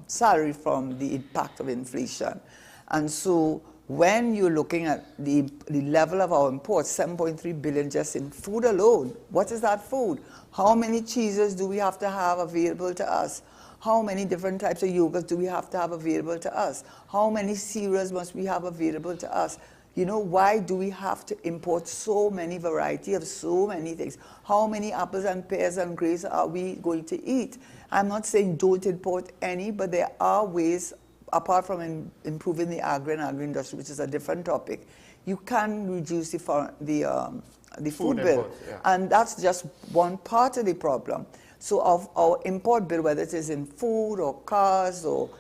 salary from the impact of inflation. And so when you're looking at the level of our imports, 7.3 billion just in food alone, what is that food? How many cheeses do we have to have available to us? How many different types of yogurts do we have to have available to us? How many cereals must we have available to us? Why do we have to import so many variety of so many things? How many apples and pears and grapes are we going to eat? I'm not saying don't import any, but there are ways, apart from improving the agri and agri-industry, which is a different topic, you can reduce the food bill. Imports, yeah. And that's just one part of the problem. So of our import bill, whether it is in food or cars or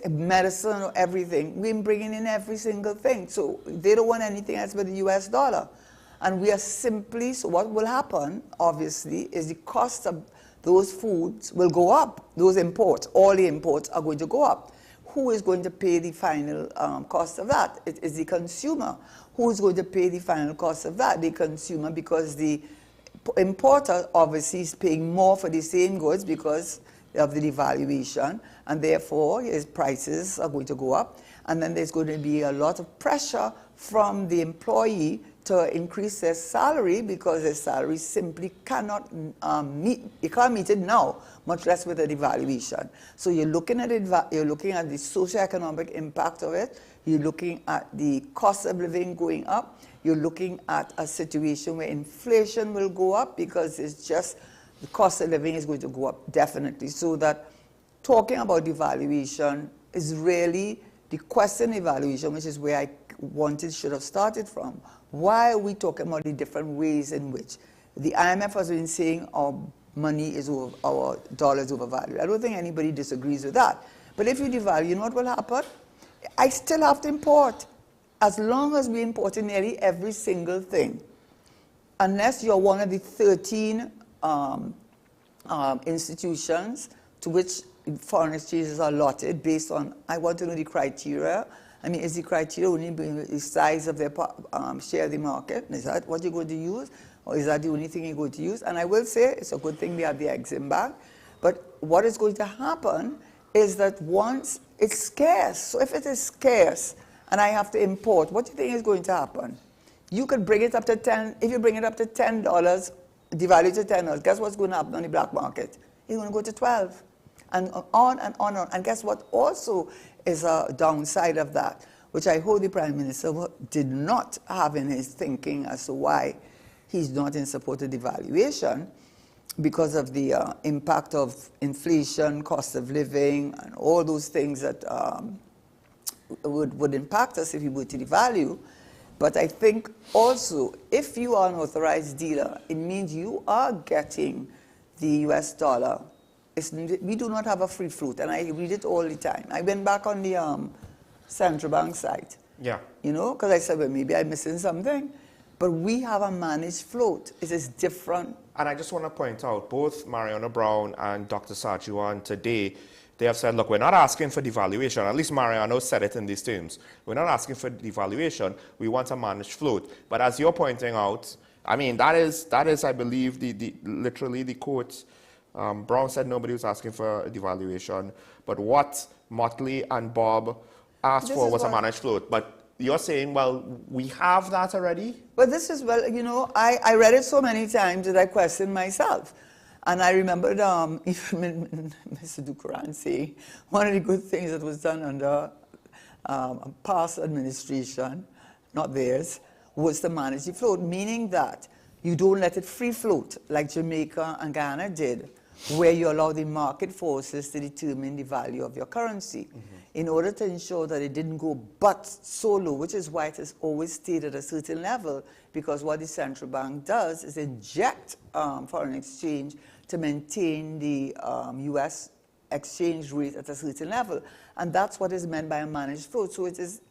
medicine or everything, we're bringing in every single thing. So they don't want anything else but the US dollar. And we are simply, so what will happen, obviously, is the cost of those foods will go up. Those imports, all the imports are going to go up. Who is going to pay the final cost of that? It is the consumer. Who is going to pay the final cost of that? The consumer, because the importer obviously is paying more for the same goods because of the devaluation, and therefore his prices are going to go up. And then there's going to be a lot of pressure from the employee to increase their salary because their salary simply cannot you can't meet it now, much less with a devaluation. So you're looking at it, you're looking at the socioeconomic impact of it, you're looking at the cost of living going up, you're looking at a situation where inflation will go up because it's just the cost of living is going to go up definitely. So that talking about devaluation is really the question evaluation, which is where I should have started from. Why are we talking about the different ways in which the IMF has been saying our money is over, our dollar is overvalued? I don't think anybody disagrees with that. But if you devalue, you know what will happen? I still have to import. As long as we import nearly every single thing, unless you're one of the 13 institutions to which foreign exchanges are allotted based on, I want to know the criteria. I mean, is the criteria only the size of their share of the market? Is that what you're going to use? Or is that the only thing you're going to use? And I will say it's a good thing we have the Exim bag. But what is going to happen is that once it's scarce, so if it is scarce and I have to import, what do you think is going to happen? You could bring it up to 10, if you bring it up to $10, devalue to $10, guess what's going to happen on the black market? It's going to go to 12. And on and on and on. And guess what also is a downside of that, which I hope the Prime Minister did not have in his thinking as to why he's not in support of devaluation, because of the impact of inflation, cost of living, and all those things that would impact us if we were to devalue, But I think also, if you are an authorized dealer, it means you are getting the US dollar. We do not have a free float, and I read it all the time. I went back on the central bank site. Yeah. You know, because I said, well, maybe I'm missing something. But we have a managed float. It is different. And I just want to point out, both Mariana Brown and Dr. Sajuan today, they have said, look, we're not asking for devaluation. At least Mariano said it in these terms. We're not asking for devaluation. We want a managed float. But as you're pointing out, I mean, that is I believe, literally the quote. Brown said nobody was asking for a devaluation. But what Motley and Bob asked for was a managed float. But you're saying, well, we have that already? But this is, well, you know, I read it so many times that I questioned myself. And I remembered even Mr. Dukuran say one of the good things that was done under a past administration, not theirs, was to manage the float, meaning that you don't let it free float like Jamaica and Guyana did, where you allow the market forces to determine the value of your currency in order to ensure that it didn't go but so low, which is why it has always stayed at a certain level, because what the central bank does is inject foreign exchange to maintain the U.S. exchange rate at a certain level. And that's what is meant by a managed float. So it is,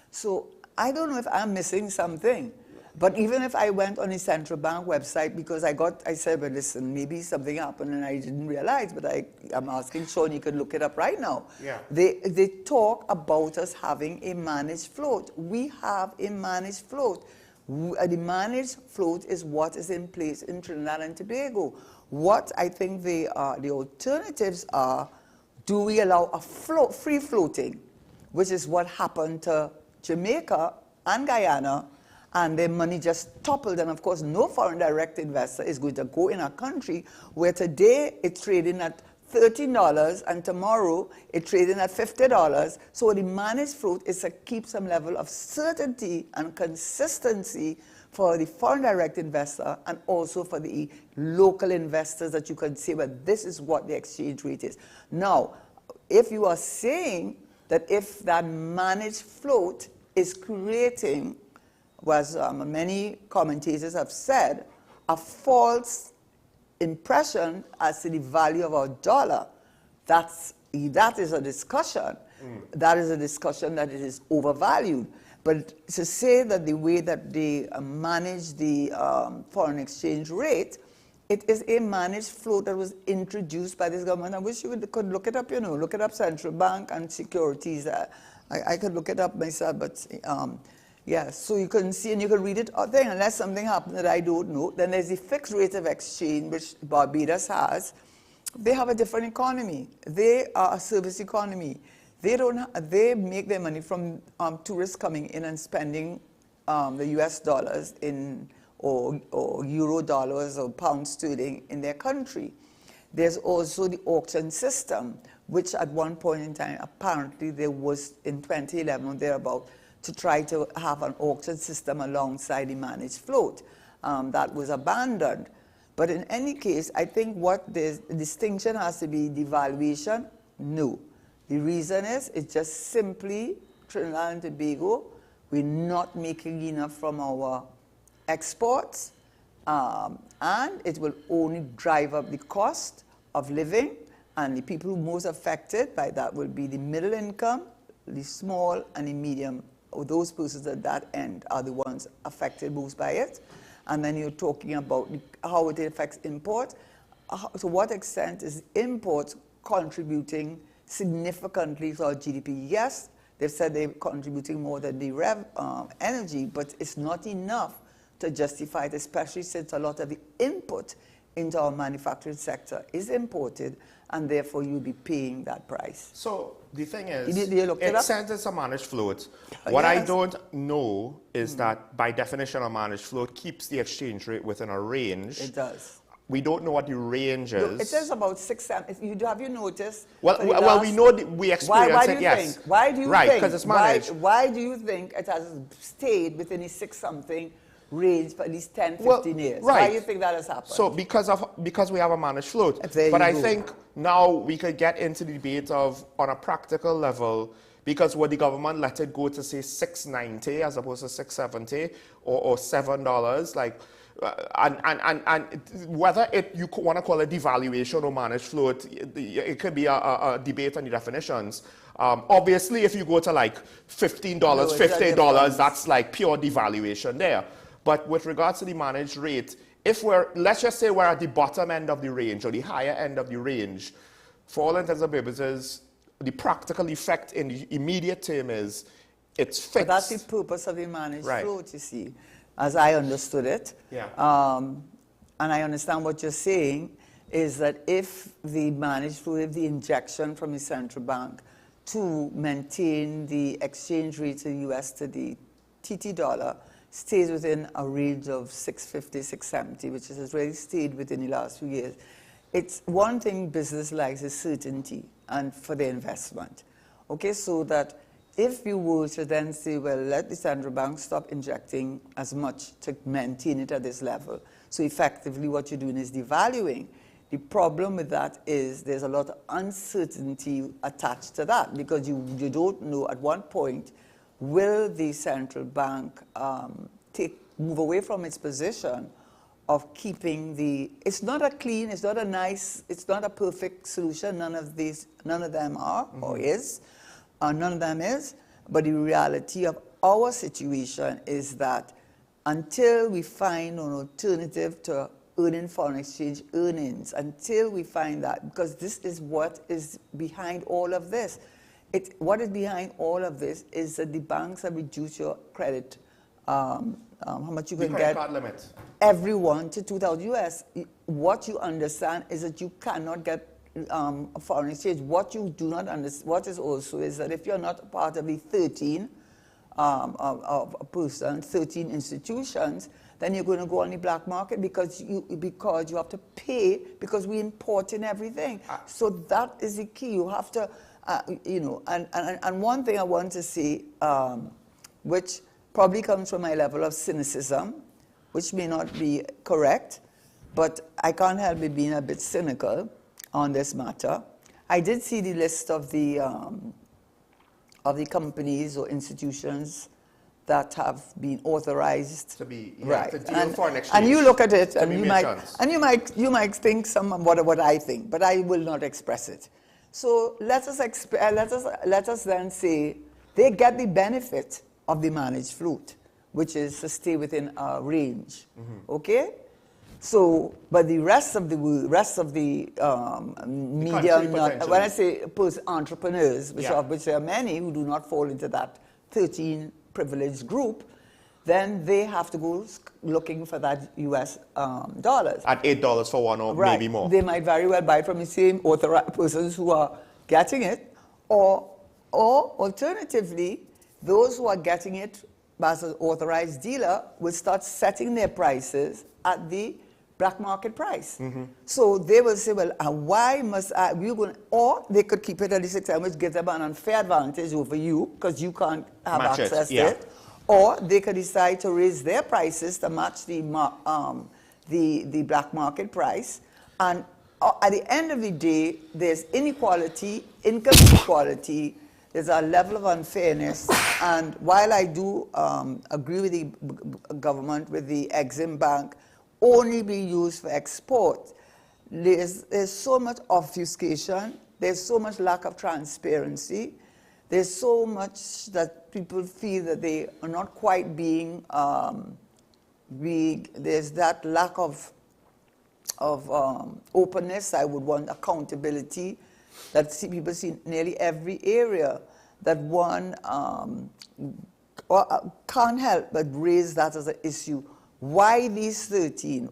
so I don't know if I'm missing something. But even if I went on the central bank website, because I said, well, listen, maybe something happened and I didn't realize, but I'm asking Sean, you can look it up right now. Yeah. They talk about us having a managed float. We have a managed float. The managed float is what is in place in Trinidad and Tobago. What I think the alternatives are, do we allow a free floating, which is what happened to Jamaica and Guyana, and their money just toppled. And of course, no foreign direct investor is going to go in a country where today it's trading at $13 and tomorrow it's trading at $50. So the managed float is to keep some level of certainty and consistency for the foreign direct investor and also for the local investors, that you can say, well, this is what the exchange rate is. Now, if you are saying that if that managed float is creating, as many commentators have said, a false impression as to the value of our dollar, that is a discussion. That is a discussion that it is overvalued. But to say that the way that they manage the foreign exchange rate, it is a managed float that was introduced by this government. I wish you could look it up, you know, look it up, central bank and securities. I could look it up myself, but yes, so you can see and you can read it out there, unless something happened that I don't know. Then there's the fixed rate of exchange, which Barbados has. They have a different economy. They are a service economy. They make their money from tourists coming in and spending the US dollars or euro dollars or pound sterling in their country. There's also the auction system, which at one point in time, apparently there was in 2011 or thereabout, to try to have an auction system alongside the managed float. That was abandoned. But in any case, I think what the distinction has to be devaluation. No. The reason is, it's just simply Trinidad and Tobago, we're not making enough from our exports, and it will only drive up the cost of living, and the people who most affected by that will be the middle income, the small and the medium. Those persons at that end are the ones affected most by it. And then you're talking about how it affects import. To what extent is imports contributing significantly to our GDP? Yes, they've said they're contributing more than the energy, but it's not enough to justify it, especially since a lot of the input into our manufacturing sector is imported, and therefore you'll be paying that price. So the thing is, it says it's a managed float. What I don't know is that by definition a managed float keeps the exchange rate within a range. It does. We don't know what the range is. Look, it says about 6 cents. Have you noticed? Well, we know we experience it, yes. Why do you think? Right, because it's managed. Why do you think it has stayed within a 6-something range for at least 10, 15 years? Right. Why do you think that has happened? So because we have a managed float. But I think now we could get into the debate of, on a practical level, Because would the government let it go to say $6.90 as opposed to $6.70 or $7? Like, and whether you want to call it devaluation or managed float, it could be a debate on the definitions. Obviously, if you go to like $15, $50, that's like pure devaluation there. But with regards to the managed rate, if let's just say we're at the bottom end of the range or the higher end of the range, for all intents and purposes, the practical effect in the immediate term is it's fixed. But that's the purpose of the managed float, you see, as I understood it. Yeah. And I understand what you're saying is that if the managed float, if the injection from the central bank to maintain the exchange rate of the US to the TT dollar stays within a range of 650, 670, which has really stayed within the last few years. It's one thing business likes is certainty and for the investment. Okay, so that if you were to then say, well, let the central bank stop injecting as much to maintain it at this level. So effectively what you're doing is devaluing. The problem with that is there's a lot of uncertainty attached to that because you don't know at one point will the central bank move away from its position of keeping it's not a clean, it's not a nice, it's not a perfect solution. None of them are or is, none of them is. But the reality of our situation is that until we find an alternative to earning foreign exchange earnings, until we find that, because this is what is behind all of this. What is behind all of this is that the banks have reduced your credit, how much you can get. Credit card limit. Everyone to $2,000 US. What you understand is that you cannot get foreign exchange. What you do not understand, what is also is that if you're not part of the 13 13 institutions, then you're going to go on the black market because you have to pay because we import in everything. So that is the key. You have to, and one thing I want to say, which probably comes from my level of cynicism, which may not be correct, but I can't help it being a bit cynical on this matter. I did see the list of the companies or institutions that have been authorized to be to deal foreign exchange. And you look at it, and you might think what I think, but I will not express it. So let us then say they get the benefit of the managed float, which is to stay within a range. Okay. So, but the rest of the medium, when I say entrepreneurs, which there are many who do not fall into that 13 privileged group, then they have to go looking for that US dollars. At $8 for one or maybe more. They might very well buy from the same authorized persons who are getting it, or alternatively, those who are getting it as an authorized dealer will start setting their prices at the black market price. So they will say, well, why must or they could keep it at the 6%, which gives them an unfair advantage over you because you can't have access to it. Or they could decide to raise their prices to match the black market price. And at the end of the day, there's inequality, income inequality, there's a level of unfairness. And while I do agree with the government, with the Exim Bank, only be used for export, there's so much obfuscation, there's so much lack of transparency, there's so much that people feel that they are not quite being, there's that lack of openness. I would want accountability that people see nearly every area, that one can't help but raise that as an issue. Why these 13?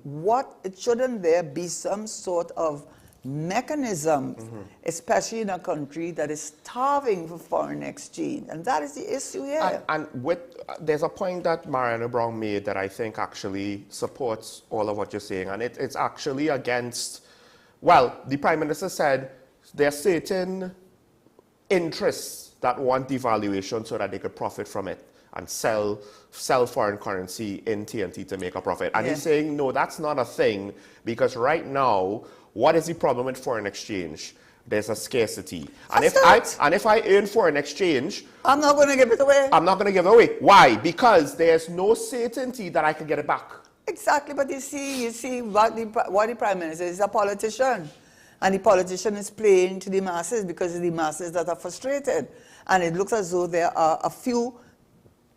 Shouldn't there be some sort of mechanism, especially in a country that is starving for foreign exchange? And that is the issue here. And there's a point that Mariana Brown made that I think actually supports all of what you're saying. And it's actually against, well, the Prime Minister said there are certain interests that want devaluation so that they could profit from it and sell foreign currency in TNT to make a profit. And he's saying, no, that's not a thing, because right now, what is the problem with foreign exchange? there's a scarcity. And if I earn foreign exchange, I'm not going to give it away. I'm not going to give it away. Why? Because there's no certainty that I can get it back. Exactly, but you see what the Prime Minister is a politician. And the politician is playing to the masses because it's the masses that are frustrated. And it looks as though there are a few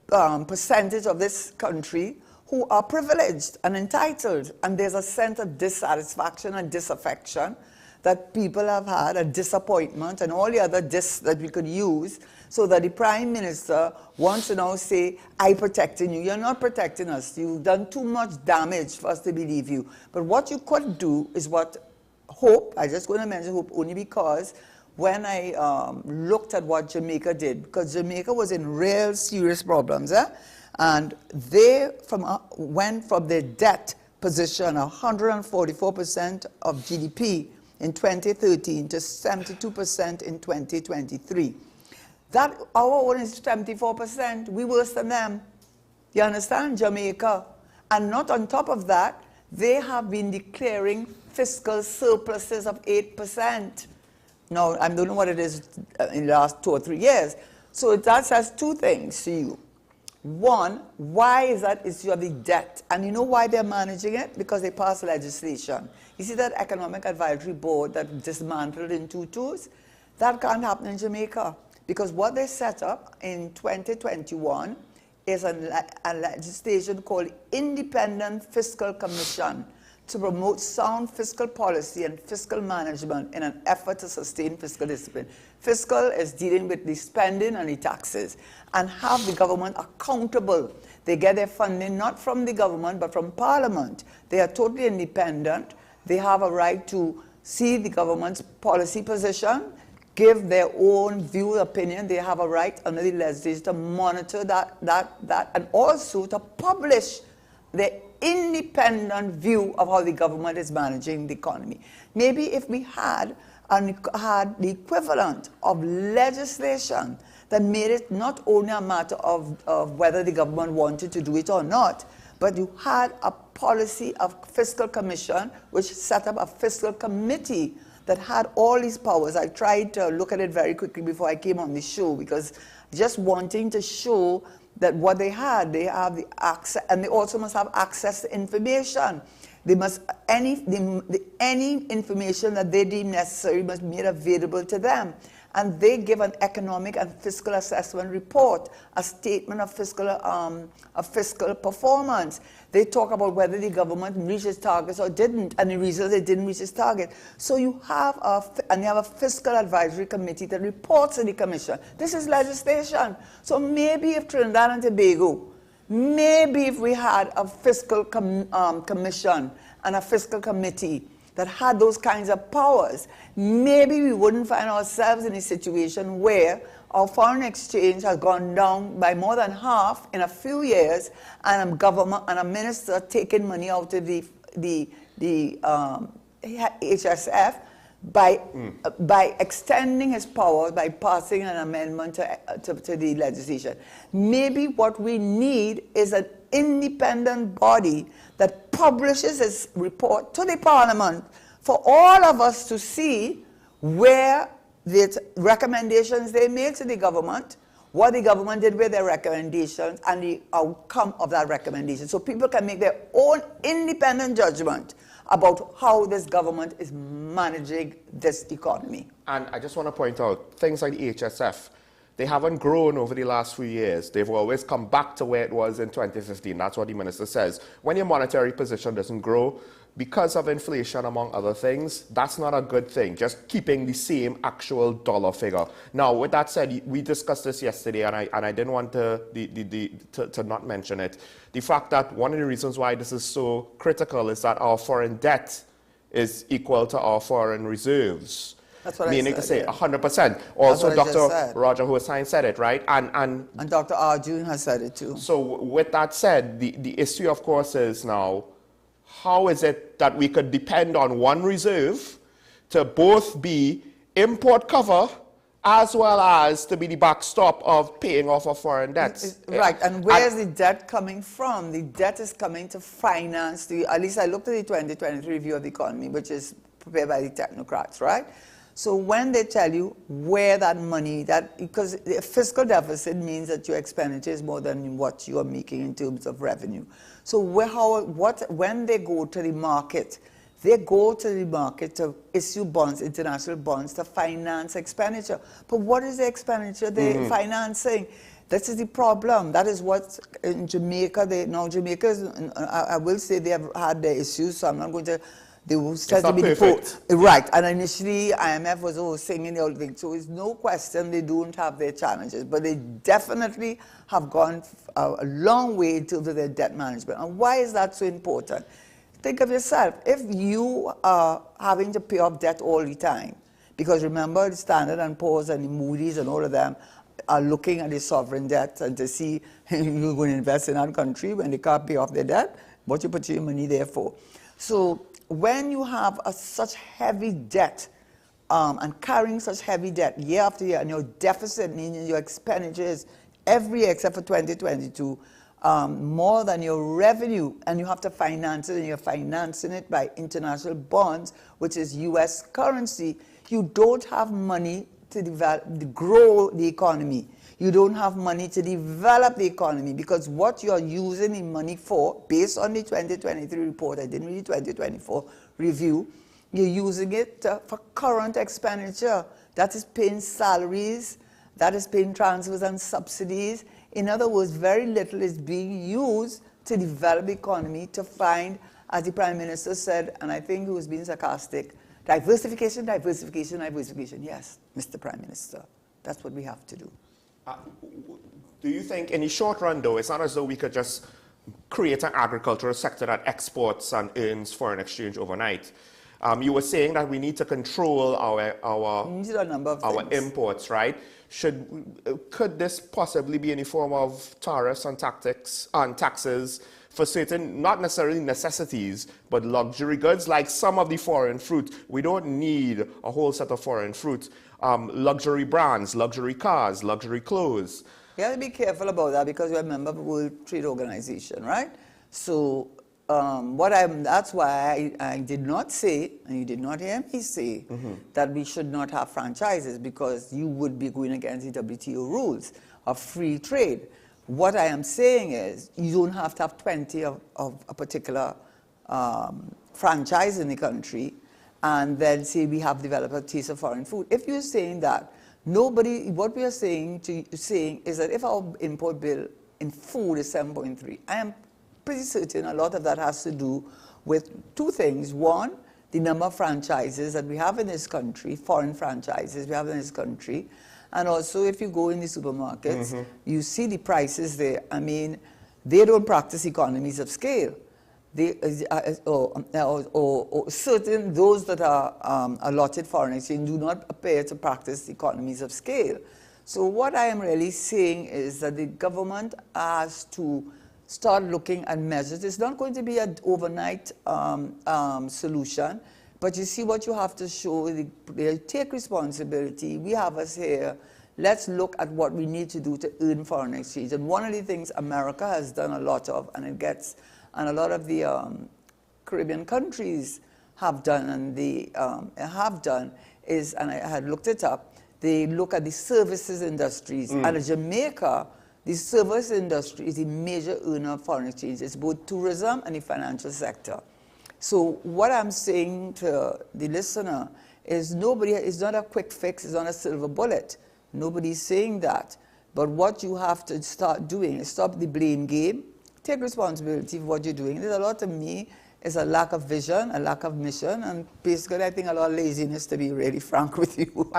percentage of this country who are privileged and entitled. And there's a sense of dissatisfaction and disaffection that people have had, a disappointment, and all the other dis that we could use, so that the Prime Minister wants to now say, I'm protecting you. You're not protecting us. You've done too much damage for us to believe you. But what you could do is what Hope, I'm just going to mention Hope only because when I looked at what Jamaica did, because Jamaica was in real serious problems, and they went from their debt position, 144% of GDP, in 2013 to 72% in 2023. That our own is 74%. We worse than them. You understand? Jamaica. And not on top of that, they have been declaring fiscal surpluses of 8%. Now, I don't know what it is in the last 2 or 3 years. So that says two things to you. One, why is that issue of the debt? And you know why they're managing it? Because they passed legislation. You see that Economic Advisory Board that dismantled in tutus? That can't happen in Jamaica. Because what they set up in 2021 is a legislation called Independent Fiscal Commission to promote sound fiscal policy and fiscal management in an effort to sustain fiscal discipline. Fiscal is dealing with the spending and the taxes and have the government accountable. They get their funding not from the government but from Parliament. They are totally independent. They have a right to see the government's policy position, give their own view, opinion. They have a right under the legislation to monitor that, and also to publish their independent view of how the government is managing the economy. Maybe if we had the equivalent of legislation that made it not only a matter of whether the government wanted to do it or not, but you had a policy of fiscal commission which set up a fiscal committee that had all these powers. I tried to look at it very quickly before I came on the show because just wanting to show that what they have the access, and they also must have access to information. They must, any information that they deem necessary must be made available to them. And they give an economic and fiscal assessment report, a statement of fiscal performance. They talk about whether the government reached its targets or didn't, and the reasons they didn't reach its target. So you have a fiscal advisory committee that reports to the commission. This is legislation. So maybe if Trinidad and Tobago, maybe if we had a fiscal commission and a fiscal committee that had those kinds of powers, maybe we wouldn't find ourselves in a situation where our foreign exchange has gone down by more than half in a few years, and a government and a minister taking money out of the HSF by extending his powers by passing an amendment to the legislation. Maybe what we need is an independent body that publishes its report to the Parliament for all of us to see where the recommendations they made to the government, what the government did with their recommendations, and the outcome of that recommendation. So people can make their own independent judgment about how this government is managing this economy. And I just want to point out, things like the HSF, they haven't grown over the last few years. They've always come back to where it was in 2015. That's what the minister says. When your monetary position doesn't grow, because of inflation, among other things, that's not a good thing, just keeping the same actual dollar figure. Now, with that said, we discussed this yesterday, and I didn't want to not mention it. The fact that one of the reasons why this is so critical is that our foreign debt is equal to our foreign reserves. That's what meaning I said, to say 100%. Also, Dr. Roger Hussain said it, right? And Dr. Arjun has said it too. So with that said, the issue, of course, is now, how is it that we could depend on one reserve to both be import cover as well as to be the backstop of paying off our foreign debts? Right, and where is the debt coming from? The debt is coming to finance, at least I looked at the 2023 review of the economy, which is prepared by the technocrats, right? So when they tell you where that money, because the fiscal deficit means that your expenditure is more than what you are making in terms of revenue. So when they go to the market, they go to the market to issue bonds, international bonds, to finance expenditure. But what is the expenditure they're financing? This is the problem. That is what in Jamaica, I will say they have had their issues, so I'm not going to. They will start to be perfect. Right, and initially IMF was singing the whole thing, so it's no question they don't have their challenges, but they definitely have gone a long way in terms of their debt management. And why is that so important? Think of yourself. If you are having to pay off debt all the time, because remember the Standard & Poor's and the Moody's and all of them are looking at the sovereign debt and to see you're going to invest in that country when they can't pay off their debt, what you put your money there for. So when you have such heavy debt and carrying such heavy debt year after year, and your deficit, meaning your expenditures every year except for 2022, more than your revenue, and you have to finance it, and you're financing it by international bonds, which is U.S. currency, you don't have money to grow the economy. You don't have money to develop the economy, because what you're using the money for, based on the 2023 report, I didn't read the 2024 review, you're using it for current expenditure. That is paying salaries, that is paying transfers and subsidies. In other words, very little is being used to develop the economy, to find, as the Prime Minister said, and I think he was being sarcastic, diversification, diversification, diversification. Yes, Mr. Prime Minister, that's what we have to do. Do you think in the short run, though, it's not as though we could just create an agricultural sector that exports and earns foreign exchange overnight? You were saying that we need to control our imports, right? Could this possibly be any form of tariffs and taxes for certain, not necessarily necessities, but luxury goods, like some of the foreign fruit? We don't need a whole set of foreign fruit. Luxury brands, luxury cars, luxury clothes. You have to be careful about that, because you're a member of the World Trade Organization, right? So that's why I did not say, and you did not hear me say, that we should not have franchises, because you would be going against the WTO rules of free trade. What I am saying is you don't have to have 20 of a particular franchise in the country and then say we have developed a taste of foreign food. If you're saying that, what we are saying is that if our import bill in food is 7.3, I am pretty certain a lot of that has to do with two things. One, the number of franchises that we have in this country, foreign franchises we have in this country, and also if you go in the supermarkets, you see the prices there. I mean, they don't practice economies of scale. Or certain, those that are allotted foreign exchange do not appear to practice economies of scale. So what I am really saying is that the government has to start looking at measures. It's not going to be an overnight solution, but you see what you have to show, they take responsibility. We have us here. Let's look at what we need to do to earn foreign exchange. And one of the things America has done a lot of, and a lot of the Caribbean countries have done, and they have done, is, and I had looked it up, they look at the services industries. And in Jamaica, the service industry is a major earner of foreign exchange. It's both tourism and the financial sector. So what I'm saying to the listener is it's not a quick fix, it's not a silver bullet. Nobody's saying that. But what you have to start doing is stop the blame game. Take responsibility for what you're doing. There's a lot of me, it's a lack of vision, a lack of mission, and basically I think a lot of laziness, to be really frank with you.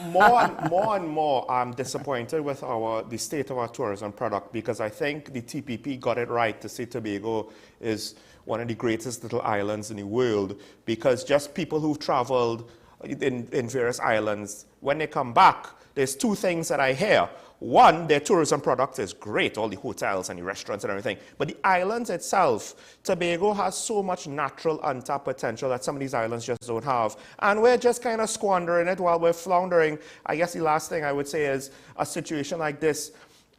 More and more I'm disappointed with the state of our tourism product, because I think the TPP got it right to say Tobago is one of the greatest little islands in the world, because just people who've traveled in various islands, when they come back, there's two things that I hear. One, their tourism product is great, all the hotels and the restaurants and everything. But the islands itself, Tobago has so much natural untapped potential that some of these islands just don't have. And we're just kind of squandering it while we're floundering. I guess the last thing I would say is a situation like this,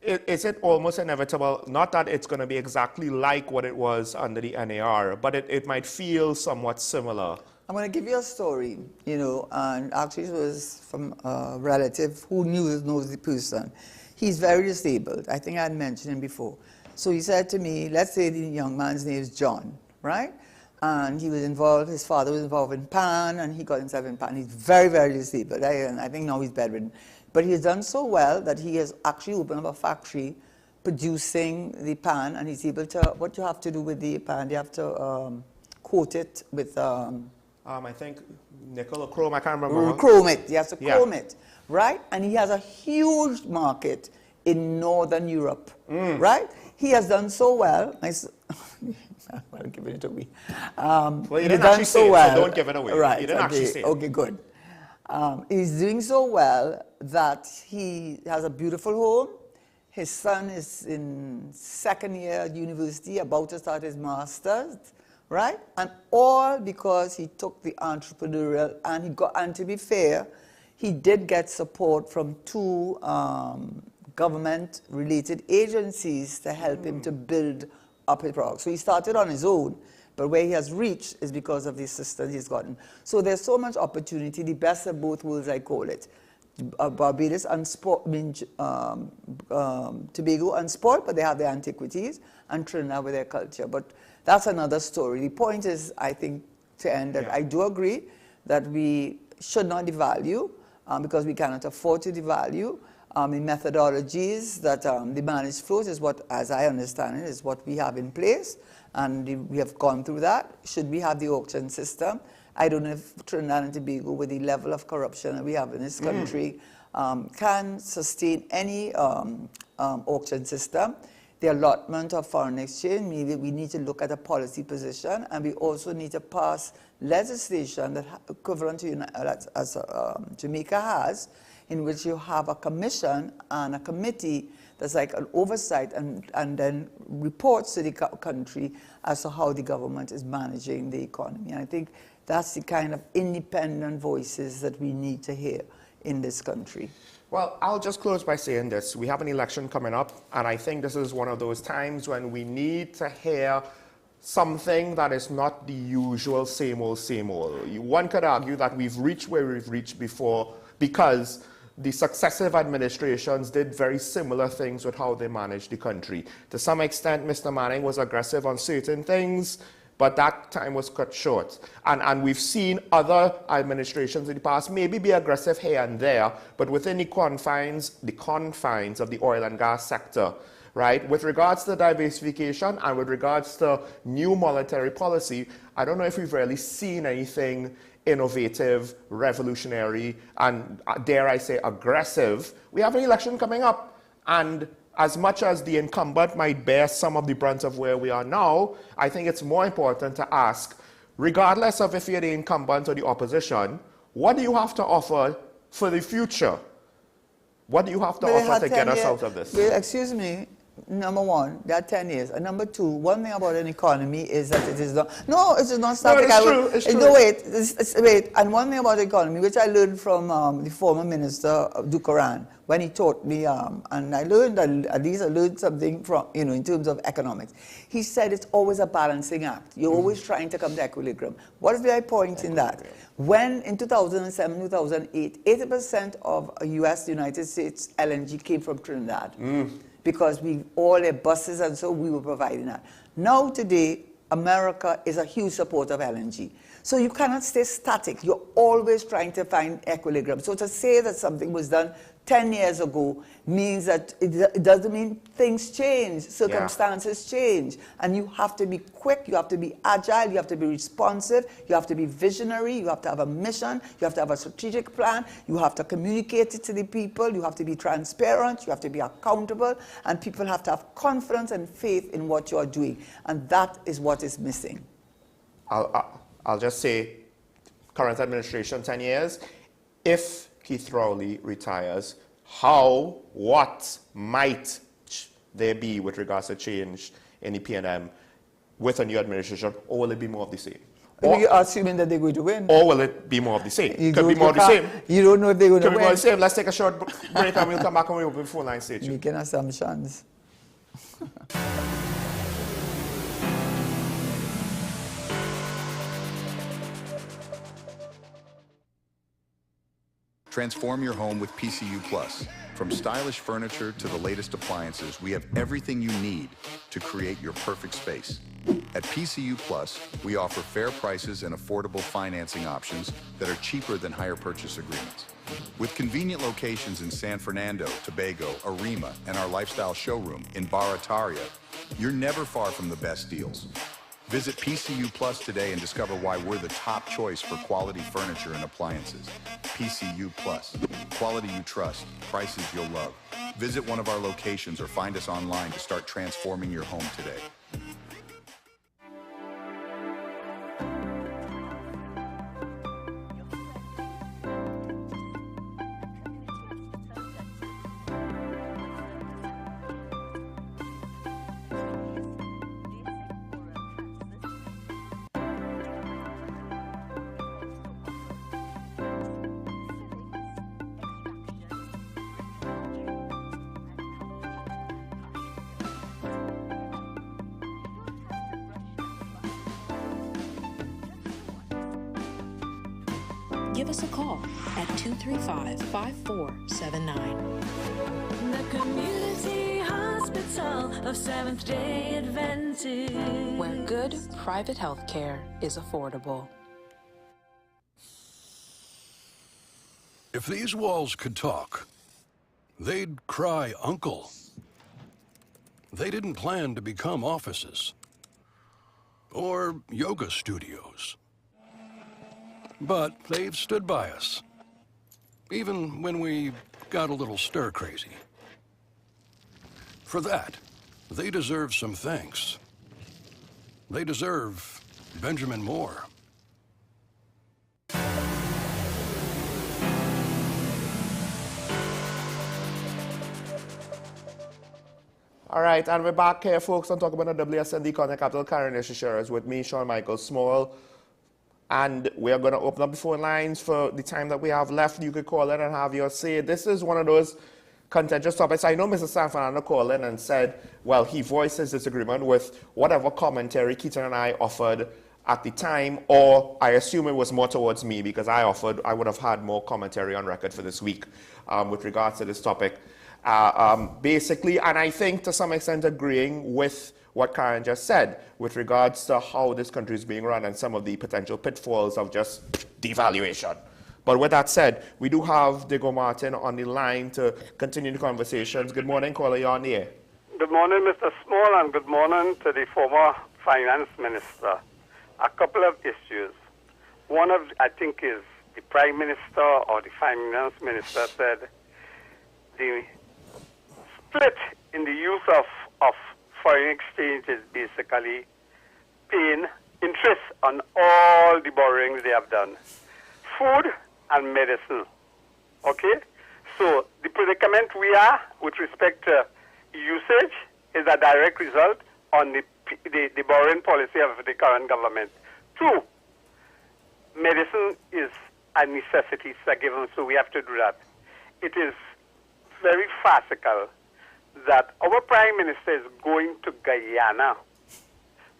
is it almost inevitable? Not that it's going to be exactly like what it was under the NAR, but it might feel somewhat similar. I'm going to give you a story, you know, and actually it was from a relative who knows the person. He's very disabled. I think I had mentioned him before. So he said to me, let's say the young man's name is John, right? And he was involved, his father was involved in PAN, and he got himself in PAN. He's very, very disabled, and I think now he's bedridden. But he has done so well that he has actually opened up a factory producing the PAN, and he's able to, what you have to do with the PAN, you have to coat it with... I think nickel or chrome, I can't remember. Chrome it, you have to chrome it, right? And he has a huge market in Northern Europe, right? He has done so well. Well, give it to me. Well, you didn't actually say it, so don't give it away. Right, You didn't actually say it. Okay, good. He's doing so well that he has a beautiful home. His son is in second year at university, about to start his master's, right? And all because he took the entrepreneurial, and he got, and to be fair, he did get support from 2 government-related agencies to help him to build up his product. So he started on his own, but where he has reached is because of the assistance he's gotten. So there's so much opportunity, the best of both worlds, I call it. Barbados unspoiled, Tobago unspoiled, but they have their antiquities, and Trinidad with their culture. But that's another story. The point is, I think, to end, that I do agree that we should not devalue, because we cannot afford to devalue. In methodologies that the managed flows is what, as I understand it, is what we have in place, and we have gone through that. Should we have the auction system? I don't know if Trinidad and Tobago, with the level of corruption that we have in this country, can sustain any auction system. The allotment of foreign exchange, maybe we need to look at a policy position, and we also need to pass legislation that equivalent to as Jamaica has, in which you have a commission and a committee that's like an oversight, and then reports to the country as to how the government is managing the economy. And I think that's the kind of independent voices that we need to hear in this country. Well, I'll just close by saying this. We have an election coming up, and I think this is one of those times when we need to hear something that is not the usual same old, same old. One could argue that we've reached where we've reached before because the successive administrations did very similar things with how they managed the country. To some extent, Mr. Manning was aggressive on certain things, but that time was cut short. And we've seen other administrations in the past maybe be aggressive here and there, but within the confines of the oil and gas sector, right? With regards to diversification and with regards to new monetary policy, I don't know if we've really seen anything innovative, revolutionary, and dare I say aggressive. We have an election coming up, and as much as the incumbent might bear some of the brunt of where we are now, I think it's more important to ask, regardless of if you're the incumbent or the opposition, what do you have to offer for the future? What do you have to offer to get us out of this? Excuse me. Number one, there are 10 years. And number two, one thing about an economy is that it is not... No, it is not static. No, it's true. No, wait. And one thing about the economy, which I learned from the former minister, Dukaran, when he taught me, and I learned, at least I learned something from, in terms of economics. He said it's always a balancing act. You're always trying to come to equilibrium. What is my point in that? When in 2007, 2008, 80% of US, United States LNG came from Trinidad. Because all their buses and so we were providing that. Now today, America is a huge supporter of LNG. So you cannot stay static. You're always trying to find equilibrium. So to say that something was done 10 years ago means that it doesn't mean things change, circumstances change. And you have to be quick, you have to be agile, you have to be responsive, you have to be visionary, you have to have a mission, you have to have a strategic plan, you have to communicate it to the people, you have to be transparent, you have to be accountable, and people have to have confidence and faith in what you are doing. And that is what is missing. I'll just say, current administration, 10 years, if Keith Rowley retires, what might there be with regards to change in the PNM with a new administration, or will it be more of the same? You're assuming that they're going to win. Or will it be more of the same? Could be more of the same. You don't know if they're going to win. Could be more of the same. Let's take a short break and we'll come back and we'll open phone line stage. Making assumptions. Transform your home with PCU Plus. From stylish furniture to the latest appliances, we have everything you need to create your perfect space. At PCU Plus, we offer fair prices and affordable financing options that are cheaper than hire purchase agreements. With convenient locations in San Fernando, Tobago, Arima, and our lifestyle showroom in Barataria, you're never far from the best deals. Visit PCU Plus today and discover why we're the top choice for quality furniture and appliances. PCU Plus. Quality you trust, prices you'll love. Visit one of our locations or find us online to start transforming your home today. Give us a call at 235-5479. The Community Hospital of Seventh-day Adventist, where good private health care is affordable. If these walls could talk, they'd cry, "Uncle." They didn't plan to become offices or yoga studios. But they've stood by us, even when we got a little stir-crazy. For that, they deserve some thanks. They deserve Benjamin Moore. All right, and we're back here, folks, on talking about the WSND Content Capital Current Shares with me, Sean Michael Small. And we are going to open up the phone lines for the time that we have left. You could call in and have your say. This is one of those contentious topics. I know Mr. San Fernando called in and said, well, he voiced his disagreement with whatever commentary Keaton and I offered at the time, or I assume it was more towards me because I would have had more commentary on record for this week with regards to this topic. Basically, and I think to some extent agreeing with what Karen just said with regards to how this country is being run and some of the potential pitfalls of just devaluation. But with that said, we do have Diego Martin on the line to continue the conversations. Good morning, caller, you're on the air. Good morning, Mr. Small, and good morning to the former finance minister. A couple of issues. One of, I think, is the prime minister or the finance minister said the split in the use of foreign exchange is basically paying interest on all the borrowings they have done. Food and medicine. Okay? So the predicament we are with respect to usage is a direct result on the borrowing policy of the current government. Two, medicine is a necessity, it's a given, so we have to do that. It is very farcical that our Prime Minister is going to Guyana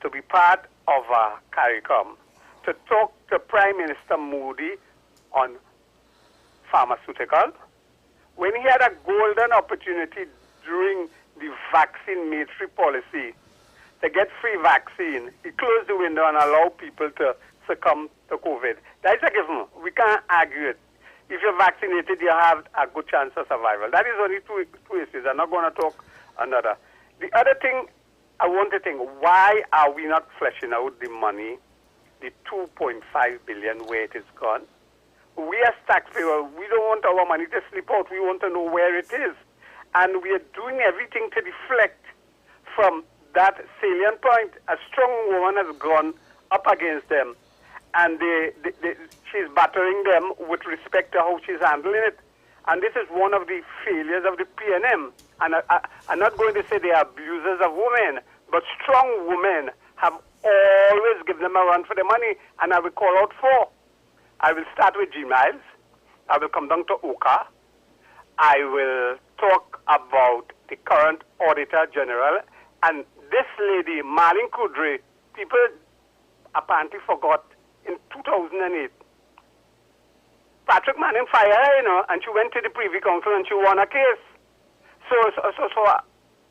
to be part of a CARICOM to talk to Prime Minister Modi on pharmaceutical, when he had a golden opportunity during the vaccine mandatory policy to get free vaccine. He closed the window and allowed people to succumb to COVID. That is a given. We can't argue it. If you're vaccinated, you have a good chance of survival. That is only two issues. I'm not going to talk another. The other thing I want to think, why are we not fleshing out the money, the 2.5 billion, where it is gone? We as taxpayers, we don't want our money to slip out. We want to know where it is. And we are doing everything to deflect from that salient point. A strong woman has gone up against them, and she's battering them with respect to how she's handling it. And this is one of the failures of the PNM. And I'm not going to say they are abusers of women, but strong women have always given them a run for the money, and I will call out four. I will start with G. Miles. I will come down to Oka. I will talk about the current Auditor General. And this lady, Marlene Kudry, people apparently forgot in 2008, Patrick Manning fired her, you know, and she went to the Privy Council and she won a case. So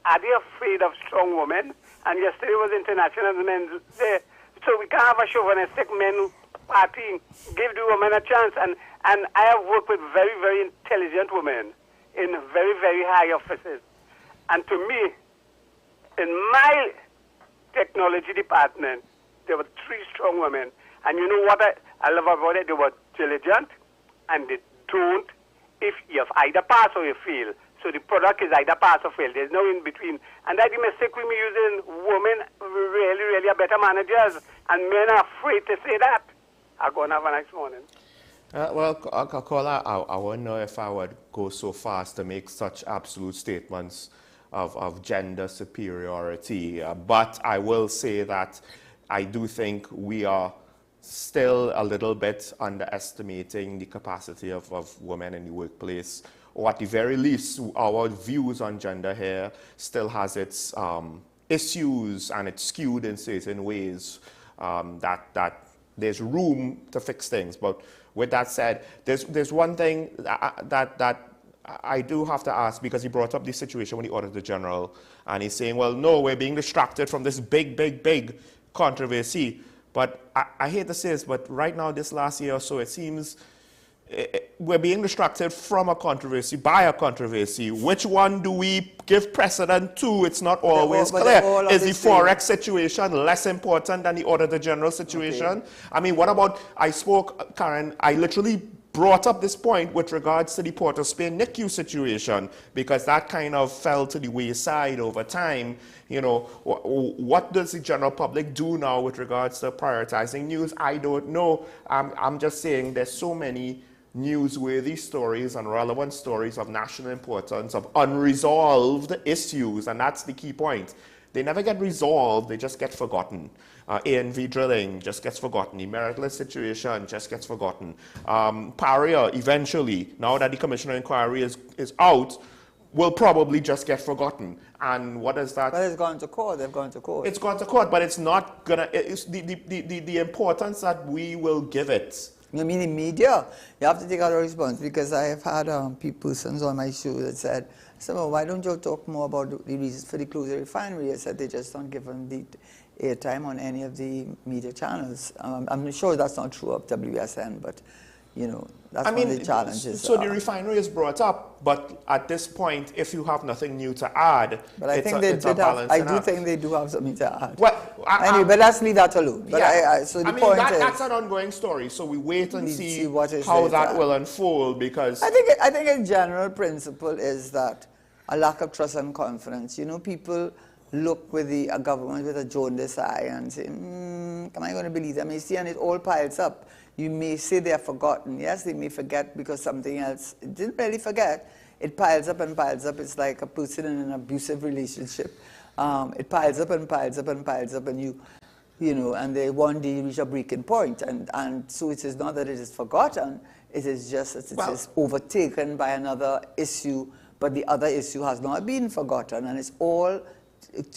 are they afraid of strong women? And yesterday was International Men's Day. So we can't have a chauvinistic men party. Give the women a chance. And I have worked with very, very intelligent women in very, very high offices. And to me, in my technology department, there were 3 strong women. And you know what I love about it? They were diligent, and they don't, if you have either pass or you fail. So the product is either pass or fail. There's no in between. And that's the mistake we're using. Women really, really are better managers, and men are afraid to say that. I'll go and have a nice morning. Well, Kola, I wouldn't know if I would go so far as to make such absolute statements of gender superiority. But I will say that I do think we are still a little bit underestimating the capacity of women in the workplace, or at the very least, our views on gender here still has its issues, and it's skewed in certain ways that there's room to fix things. But with that said, there's one thing that I do have to ask, because he brought up the situation with the Auditor General, and he's saying, well, no, we're being distracted from this big controversy. But I hate to say this, but right now, this last year or so, it seems we're being distracted from a controversy, by a controversy. Which one do we give precedent to? It's not always clear. Is the Forex situation less important than the Auditor General situation? Okay. I mean, what about, Karen, I literally brought up this point with regards to the Port of Spain NICU situation, because that kind of fell to the wayside over time. You know, what does the general public do now with regards to prioritizing news? I don't know. I'm just saying there's so many newsworthy stories and relevant stories of national importance, of unresolved issues, and that's the key point. They never get resolved, they just get forgotten. ANV drilling just gets forgotten. The meritless situation just gets forgotten. Paria, eventually, now that the Commissioner inquiry is out, will probably just get forgotten. And what is that? But it's gone to court. They've gone to court. It's gone to court, but it's not gonna. It's the importance that we will give it. You mean in media? You have to take out a response, because I have had persons on my show that said, well, why don't you talk more about the reasons for the closure of the refinery? I said they just don't give them the airtime on any of the media channels. I'm sure that's not true of WSN, but you know, that's one of the challenges. So the refinery is brought up, but at this point, if you have nothing new to add, but I think they did have. I do think they do have something to add. Well, anyway, but let's leave that alone. But yeah, so the point is, that's an ongoing story. So we wait and see how that will unfold, because I think a general principle is that a lack of trust and confidence. You know, people look with a government with a jaundiced eye and say, am I going to believe them? You see, and it all piles up. You may say they are forgotten. Yes, they may forget because something else. It didn't really forget. It piles up and piles up. It's like a person in an abusive relationship. It piles up and piles up and piles up, and you know, and they one day reach a breaking point. And so it is not that it is forgotten. It is just that it is overtaken by another issue, but the other issue has not been forgotten, and it's all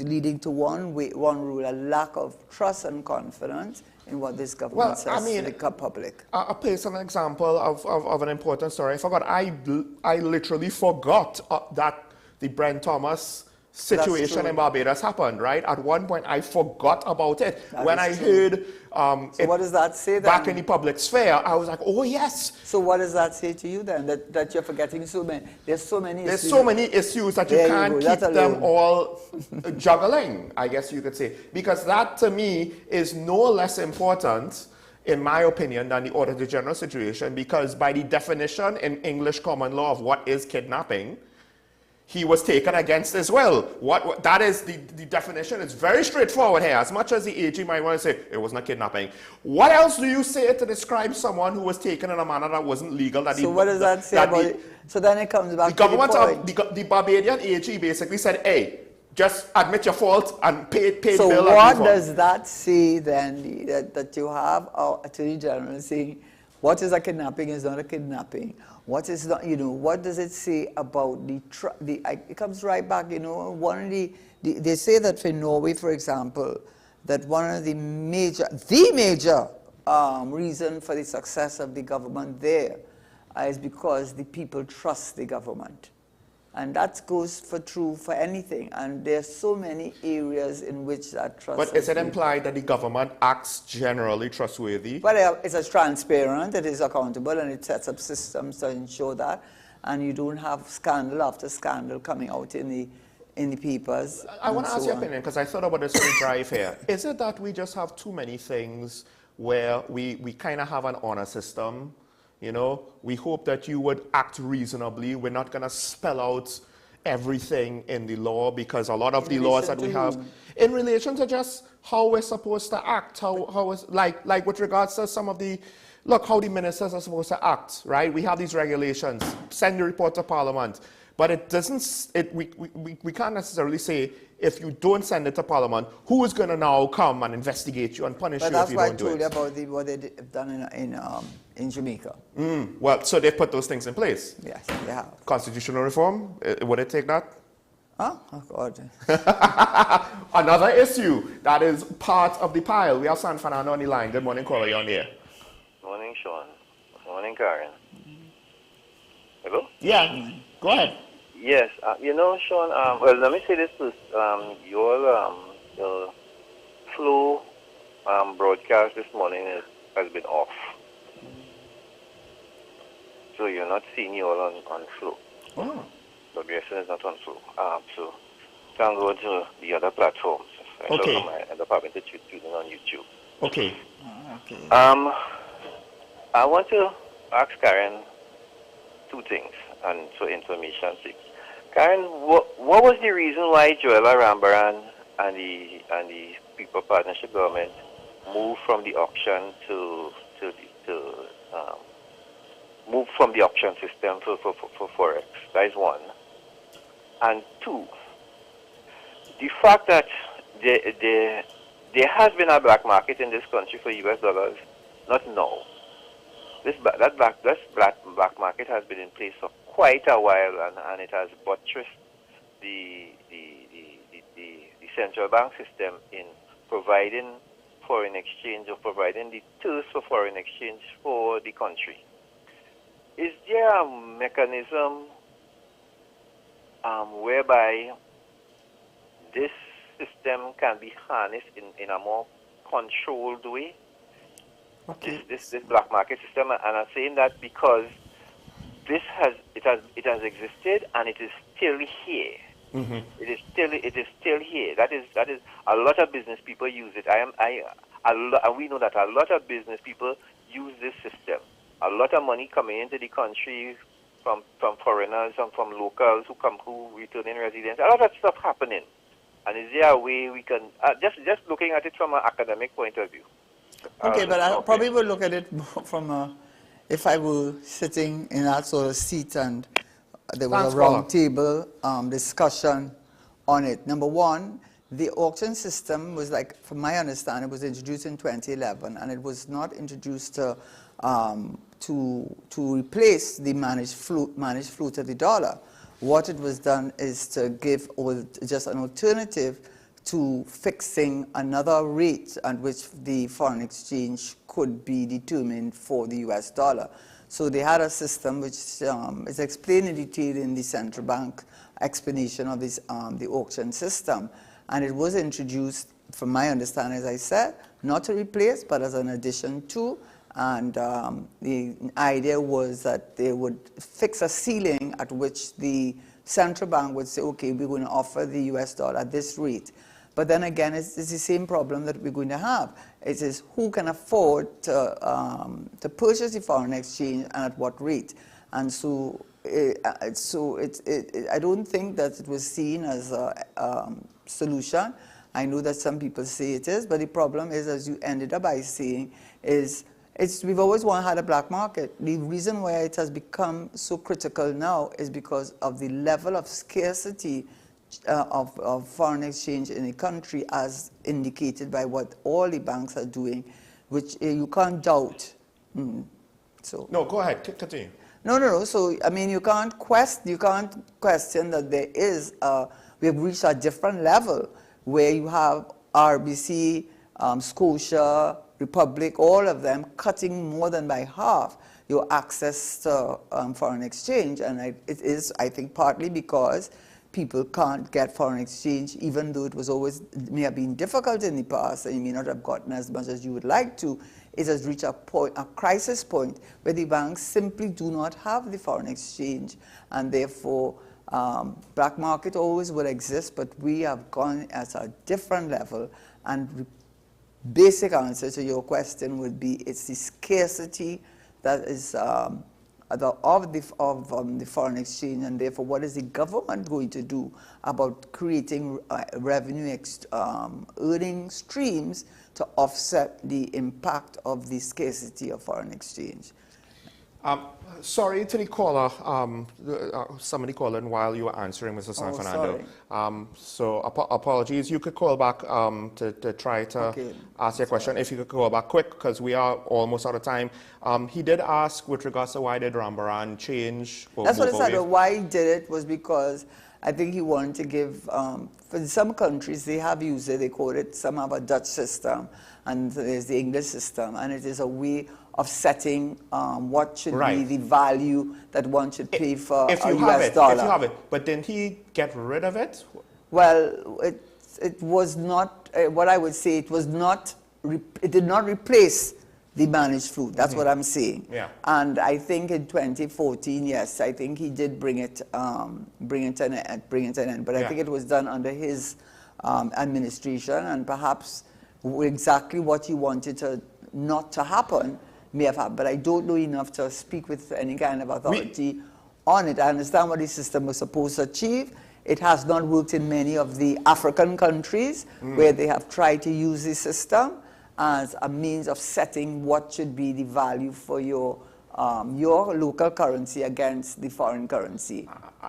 leading to one rule: a lack of trust and confidence in what this government says to the public. A personal example of an important story. I forgot. I literally forgot that the Brent Thomas situation in Barbados happened, right? At one point, I forgot about it. When I heard so what does that say then? Back in the public sphere, I was like, oh, yes. So what does that say to you then, that you're forgetting so many? There's so many issues. There's so many issues that you can't keep them all juggling, I guess you could say. Because that, to me, is no less important, in my opinion, than the Auditor General situation, because by the definition in English common law of what is kidnapping, he was taken against as well. That is the definition. It's very straightforward here. As much as the AG might want to say it was not kidnapping, what else do you say to describe someone who was taken in a manner that wasn't legal? So what does that say about it? So then it comes back to the point. The Barbadian AG basically said, hey, just admit your fault and pay the bill. So what does that say then, that you have our Attorney General saying what is a kidnapping is not a kidnapping? What is not, you know, what does it say about it comes right back, you know, they say that for Norway, for example, that one of the major reason for the success of the government there is because the people trust the government. And that goes true for anything. And there are so many areas in which that trust. But is it implied that the government acts generally trustworthy? Well, it's as transparent, it is accountable, and it sets up systems to ensure that. And you don't have scandal after scandal coming out in the papers. I want to ask your opinion, because I thought about this on the drive here. Is it that we just have too many things where we kind of have an honor system? You know, we hope that you would act reasonably. We're not going to spell out everything in the law, because a lot of the laws that we have in relation to just how we're supposed to act, how is, like with regards to some of the, look how the ministers are supposed to act, right? We have these regulations, send the report to Parliament, but it doesn't, we can't necessarily say if you don't send it to Parliament, who is going to now come and investigate you and punish you if you don't do it? But that's why I told you about what they've done in Jamaica. Well, so they've put those things in place? Yes, they have. Constitutional reform, would it take that? Huh? Oh, God. Another issue that is part of the pile. We have San Fernando on the line. Good morning, caller, you're on the air. Morning, Sean. Morning, Karen. Hello? Yeah, go ahead. Yes, you know, Sean, well, let me say this first. Your Flow broadcast this morning has been off. So you're not seeing you all on Flow. Oh. WSN is not on Flow. So can go to the other platforms. Okay. I end up having to tune in on YouTube. Okay. Okay. I want to ask Karen two things, and for information's sake. Karen, what was the reason why Joella Rambaran and the People Partnership Government moved from the auction to move from the auction system for Forex? That is one. And two, the fact that there has been a black market in this country for US dollars, not now. That black market has been in place for quite a while, and it has buttressed the central bank system in providing foreign exchange, or providing the tools for foreign exchange for the country. Is there a mechanism whereby this system can be harnessed in a more controlled way? Okay. This black market system, and I'm saying that because it has existed and it is still here. Mm-hmm. It is still here. That is a lot of business people use it. We know that a lot of business people use this system. A lot of money coming into the country from foreigners and from locals who returning residents. A lot of stuff happening. And is there a way we can just looking at it from an academic point of view? Okay, but I probably would look at it from if I were sitting in that sort of seat and there was a round table discussion on it. Number one, the auction system was, like, from my understanding, it was introduced in 2011, and it was not introduced to replace the managed float of the dollar. What it was done is to give just an alternative to fixing another rate at which the foreign exchange could be determined for the US dollar. So they had a system which is explained in detail in the central bank explanation of this, the auction system. And it was introduced, from my understanding, as I said, not to replace, but as an addition to. And the idea was that they would fix a ceiling at which the central bank would say, okay, we're going to offer the US dollar at this rate. But then again, it's the same problem that we're going to have. It is who can afford to purchase the foreign exchange and at what rate. And so, I don't think that it was seen as a solution. I know that some people say it is, but the problem is, as you ended up by saying, is we've always had a black market. The reason why it has become so critical now is because of the level of scarcity of foreign exchange in the country, as indicated by what all the banks are doing, which you can't doubt. So no, go ahead, continue. No. So I mean, you can't question that there is we have reached a different level where you have RBC, Scotia, Republic, all of them cutting more than by half your access to foreign exchange. And it is, I think, partly because people can't get foreign exchange, even though it was always, it may have been difficult in the past, and you may not have gotten as much as you would like to. It has reached a crisis point where the banks simply do not have the foreign exchange, and therefore black market always will exist, but we have gone at a different level. And the basic answer to your question would be it's the scarcity that is of the foreign exchange, and therefore what is the government going to do about creating revenue earning streams to offset the impact of the scarcity of foreign exchange. Sorry to the caller, somebody called in while you were answering, Mr. San Fernando. So apologies. You could call back to try to ask your question. If you could call back quick, because we are almost out of time. He did ask with regards to why did Rambaran change. That's what I said. Why he did it was because I think he wanted to give, for some countries, they have used it, they call it, some have a Dutch system, and there's the English system, and it is a way of setting what should be the value that one should pay for a US dollar. If you have it, but didn't he get rid of it? Well, it was not, what I would say, it did not replace the managed food. That's what I'm saying. Yeah. And I think in 2014, yes, I think he did bring it to an end. But I think it was done under his administration, and perhaps exactly what he wanted to not to happen may have happened. But I don't know enough to speak with any kind of authority on it. I understand what the system was supposed to achieve. It has not worked in many of the African countries where they have tried to use the system as a means of setting what should be the value for your local currency against the foreign currency.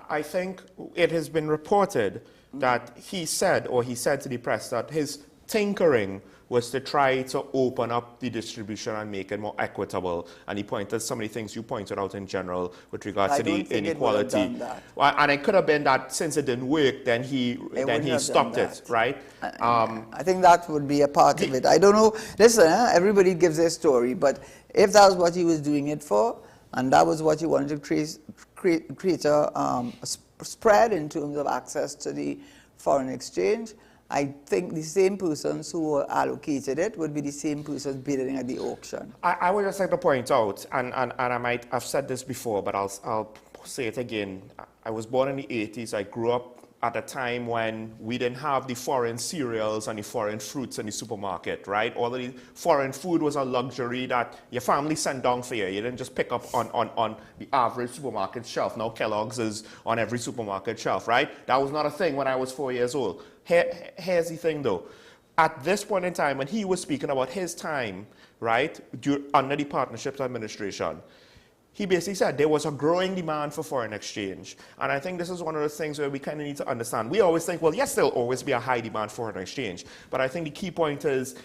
I think it has been reported that he said to the press that his tinkering was to try to open up the distribution and make it more equitable. And he pointed some of the things you pointed out in general with regards to the inequality. And it could have been that since it didn't work, then he stopped it, right? I think that would be a part of it. I don't know. Listen, everybody gives their story, but if that was what he was doing it for, and that was what he wanted to create a spread in terms of access to the foreign exchange, I think the same persons who allocated it would be the same persons bidding at the auction. I would just like to point out, and I might have said this before, but I'll say it again. I was born in the 80s. I grew up at a time when we didn't have the foreign cereals and the foreign fruits in the supermarket, right? All of the foreign food was a luxury that your family sent down for you. You didn't just pick up on the average supermarket shelf. Now Kellogg's is on every supermarket shelf, right? That was not a thing when I was 4 years old. Here's the thing though. At this point in time, when he was speaking about his time, right, under the Partnerships Administration, he basically said there was a growing demand for foreign exchange. And I think this is one of the things where we kind of need to understand. We always think, well, yes, there'll always be a high demand for foreign exchange. But I think the key point is,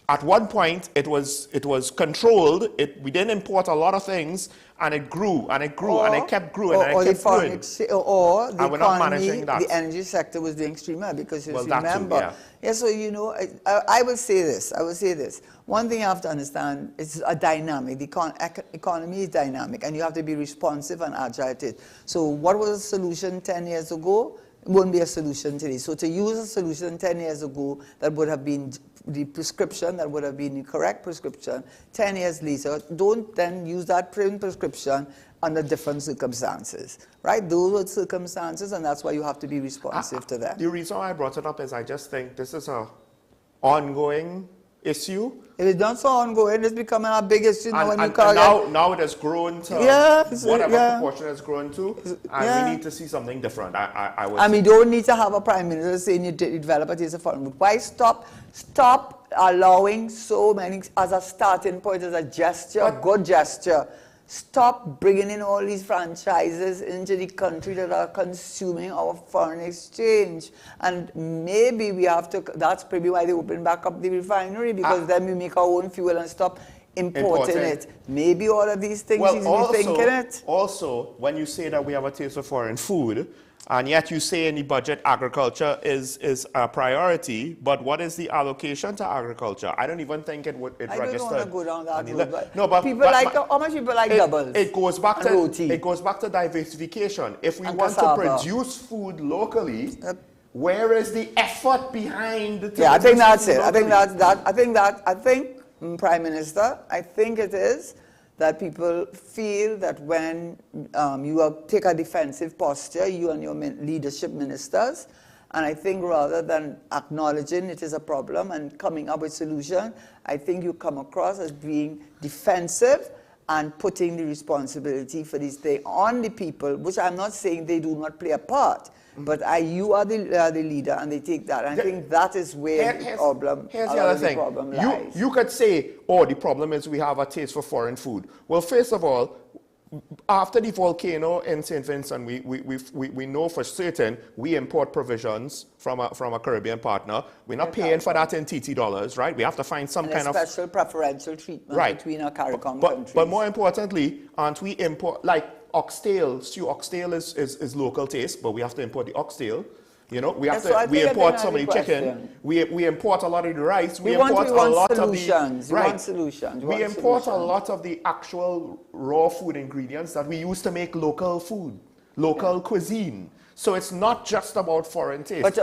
at one point, it was controlled. We didn't import a lot of things, and it grew, and it grew, and it kept growing, and it kept growing. Or the economy, the energy sector was doing extremely well, because you remember. So, you know, I will say this. One thing you have to understand, it's a dynamic. The economy is dynamic, and you have to be responsive and agile to it. So what was a solution 10 years ago won't be a solution today. So to use a solution 10 years ago that would have been the prescription, that would have been the correct prescription, 10 years later, don't then use that prescription under different circumstances, right? Those are circumstances, and that's why you have to be responsive to them. The reason why I brought it up is I just think this is an ongoing issue. It is not so ongoing, it's becoming a big issue now. Now it has grown to whatever proportion it has grown to, and we need to see something different. And we don't need to have a prime minister saying you develop it as a foreign. Why stop allowing so many as a starting point, as a gesture, a good gesture? Stop bringing in all these franchises into the country that are consuming our foreign exchange. And maybe we have to, that's probably why they open back up the refinery, because then we make our own fuel and stop importing it. Maybe all of these things he's rethinking it. Also, when you say that we have a taste for foreign food, and yet you say in the budget agriculture is a priority, but what is the allocation to agriculture? I don't even think it registered. I don't want to go down that road, no, but people how much people like doubles? It goes back to roti. It goes back to diversification. If we And want cassava. to produce food locally, where is the effort behind? Yeah, I think that's it. I think that's that. I think Prime Minister, I think it is that people feel that when you take a defensive posture, you and your leadership ministers, and I think rather than acknowledging it is a problem and coming up with solution, I think you come across as being defensive and putting the responsibility for this thing on the people, which I'm not saying they do not play a part, but you are the leader and they take that. And I think that is where the problem, here's the other thing. Lies. You could say, oh, the problem is we have a taste for foreign food. Well, first of all, after the volcano in St. Vincent, we know for certain we import provisions from a Caribbean partner. We're not paying for that in TT dollars, right? We have to find some kind of special preferential treatment between our CARICOM countries. But more importantly, aren't we import, like oxtail, stew oxtail is local taste, but we have to import the oxtail. You know, we have we import some of the chicken. We import a lot of the rice. We import a lot of the solutions. We import a lot of the actual raw food ingredients that we use to make local food, local cuisine. So it's not just about foreign taste. But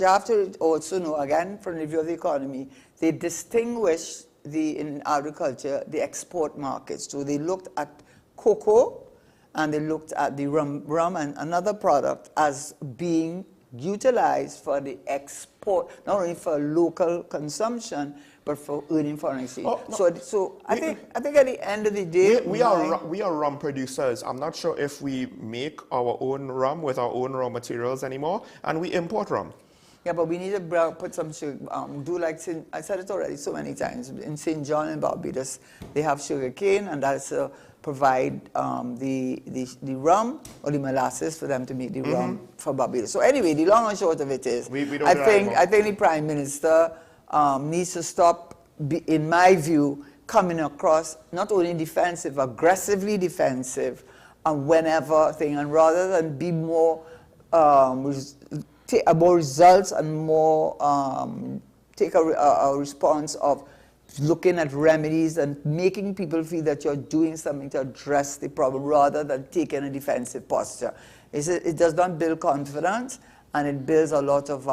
you have to also know, again, from the view of the economy, they distinguish in agriculture the export markets. So they looked at cocoa and they looked at the rum and another product as being utilized for the export, not only for local consumption, but for earning foreign exchange. So I think at the end of the day, we are rum producers. I'm not sure if we make our own rum with our own raw materials anymore, and we import rum. Yeah, but we need to put some sugar, do like, I said it already so many times, in St. John and Barbados, they have sugar cane, and that's provide the rum or the molasses for them to make the rum for Barbados. So anyway, the long and short of it is, I think the Prime Minister needs to stop, in my view, coming across not only defensive, aggressively defensive, and whenever thing, and rather than be more more results and more take a response of looking at remedies and making people feel that you're doing something to address the problem rather than taking a defensive posture. It does not build confidence, and it builds a lot of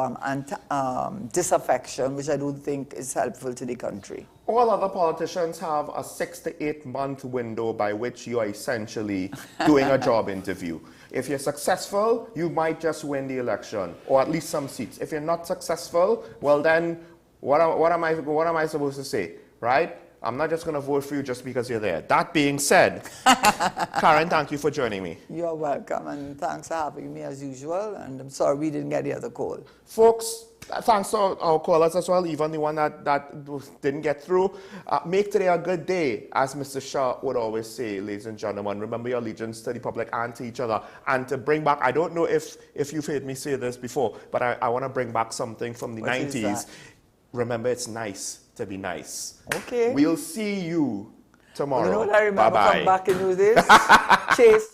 disaffection, which I don't think is helpful to the country. All other politicians have a 6 to 8 month window by which you are essentially doing a job interview. If you're successful, you might just win the election, or at least some seats. If you're not successful, well then, what am I supposed to say, right? I'm not just going to vote for you just because you're there. That being said, Karen, thank you for joining me. You're welcome, and thanks for having me as usual, and I'm sorry we didn't get the other call. Folks, thanks to our callers as well, even the one that didn't get through. Make today a good day, as Mr. Shah would always say, ladies and gentlemen. Remember your allegiance to the public and to each other. And to bring back, I don't know if you've heard me say this before, but I want to bring back something from the 90s. Remember, it's nice to be nice. Okay. We'll see you tomorrow. You know what I remember Bye-bye. from back in those days? Chase.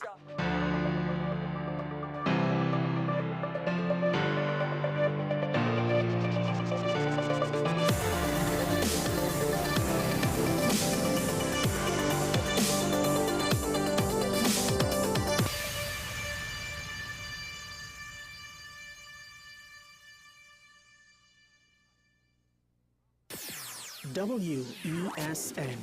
WESN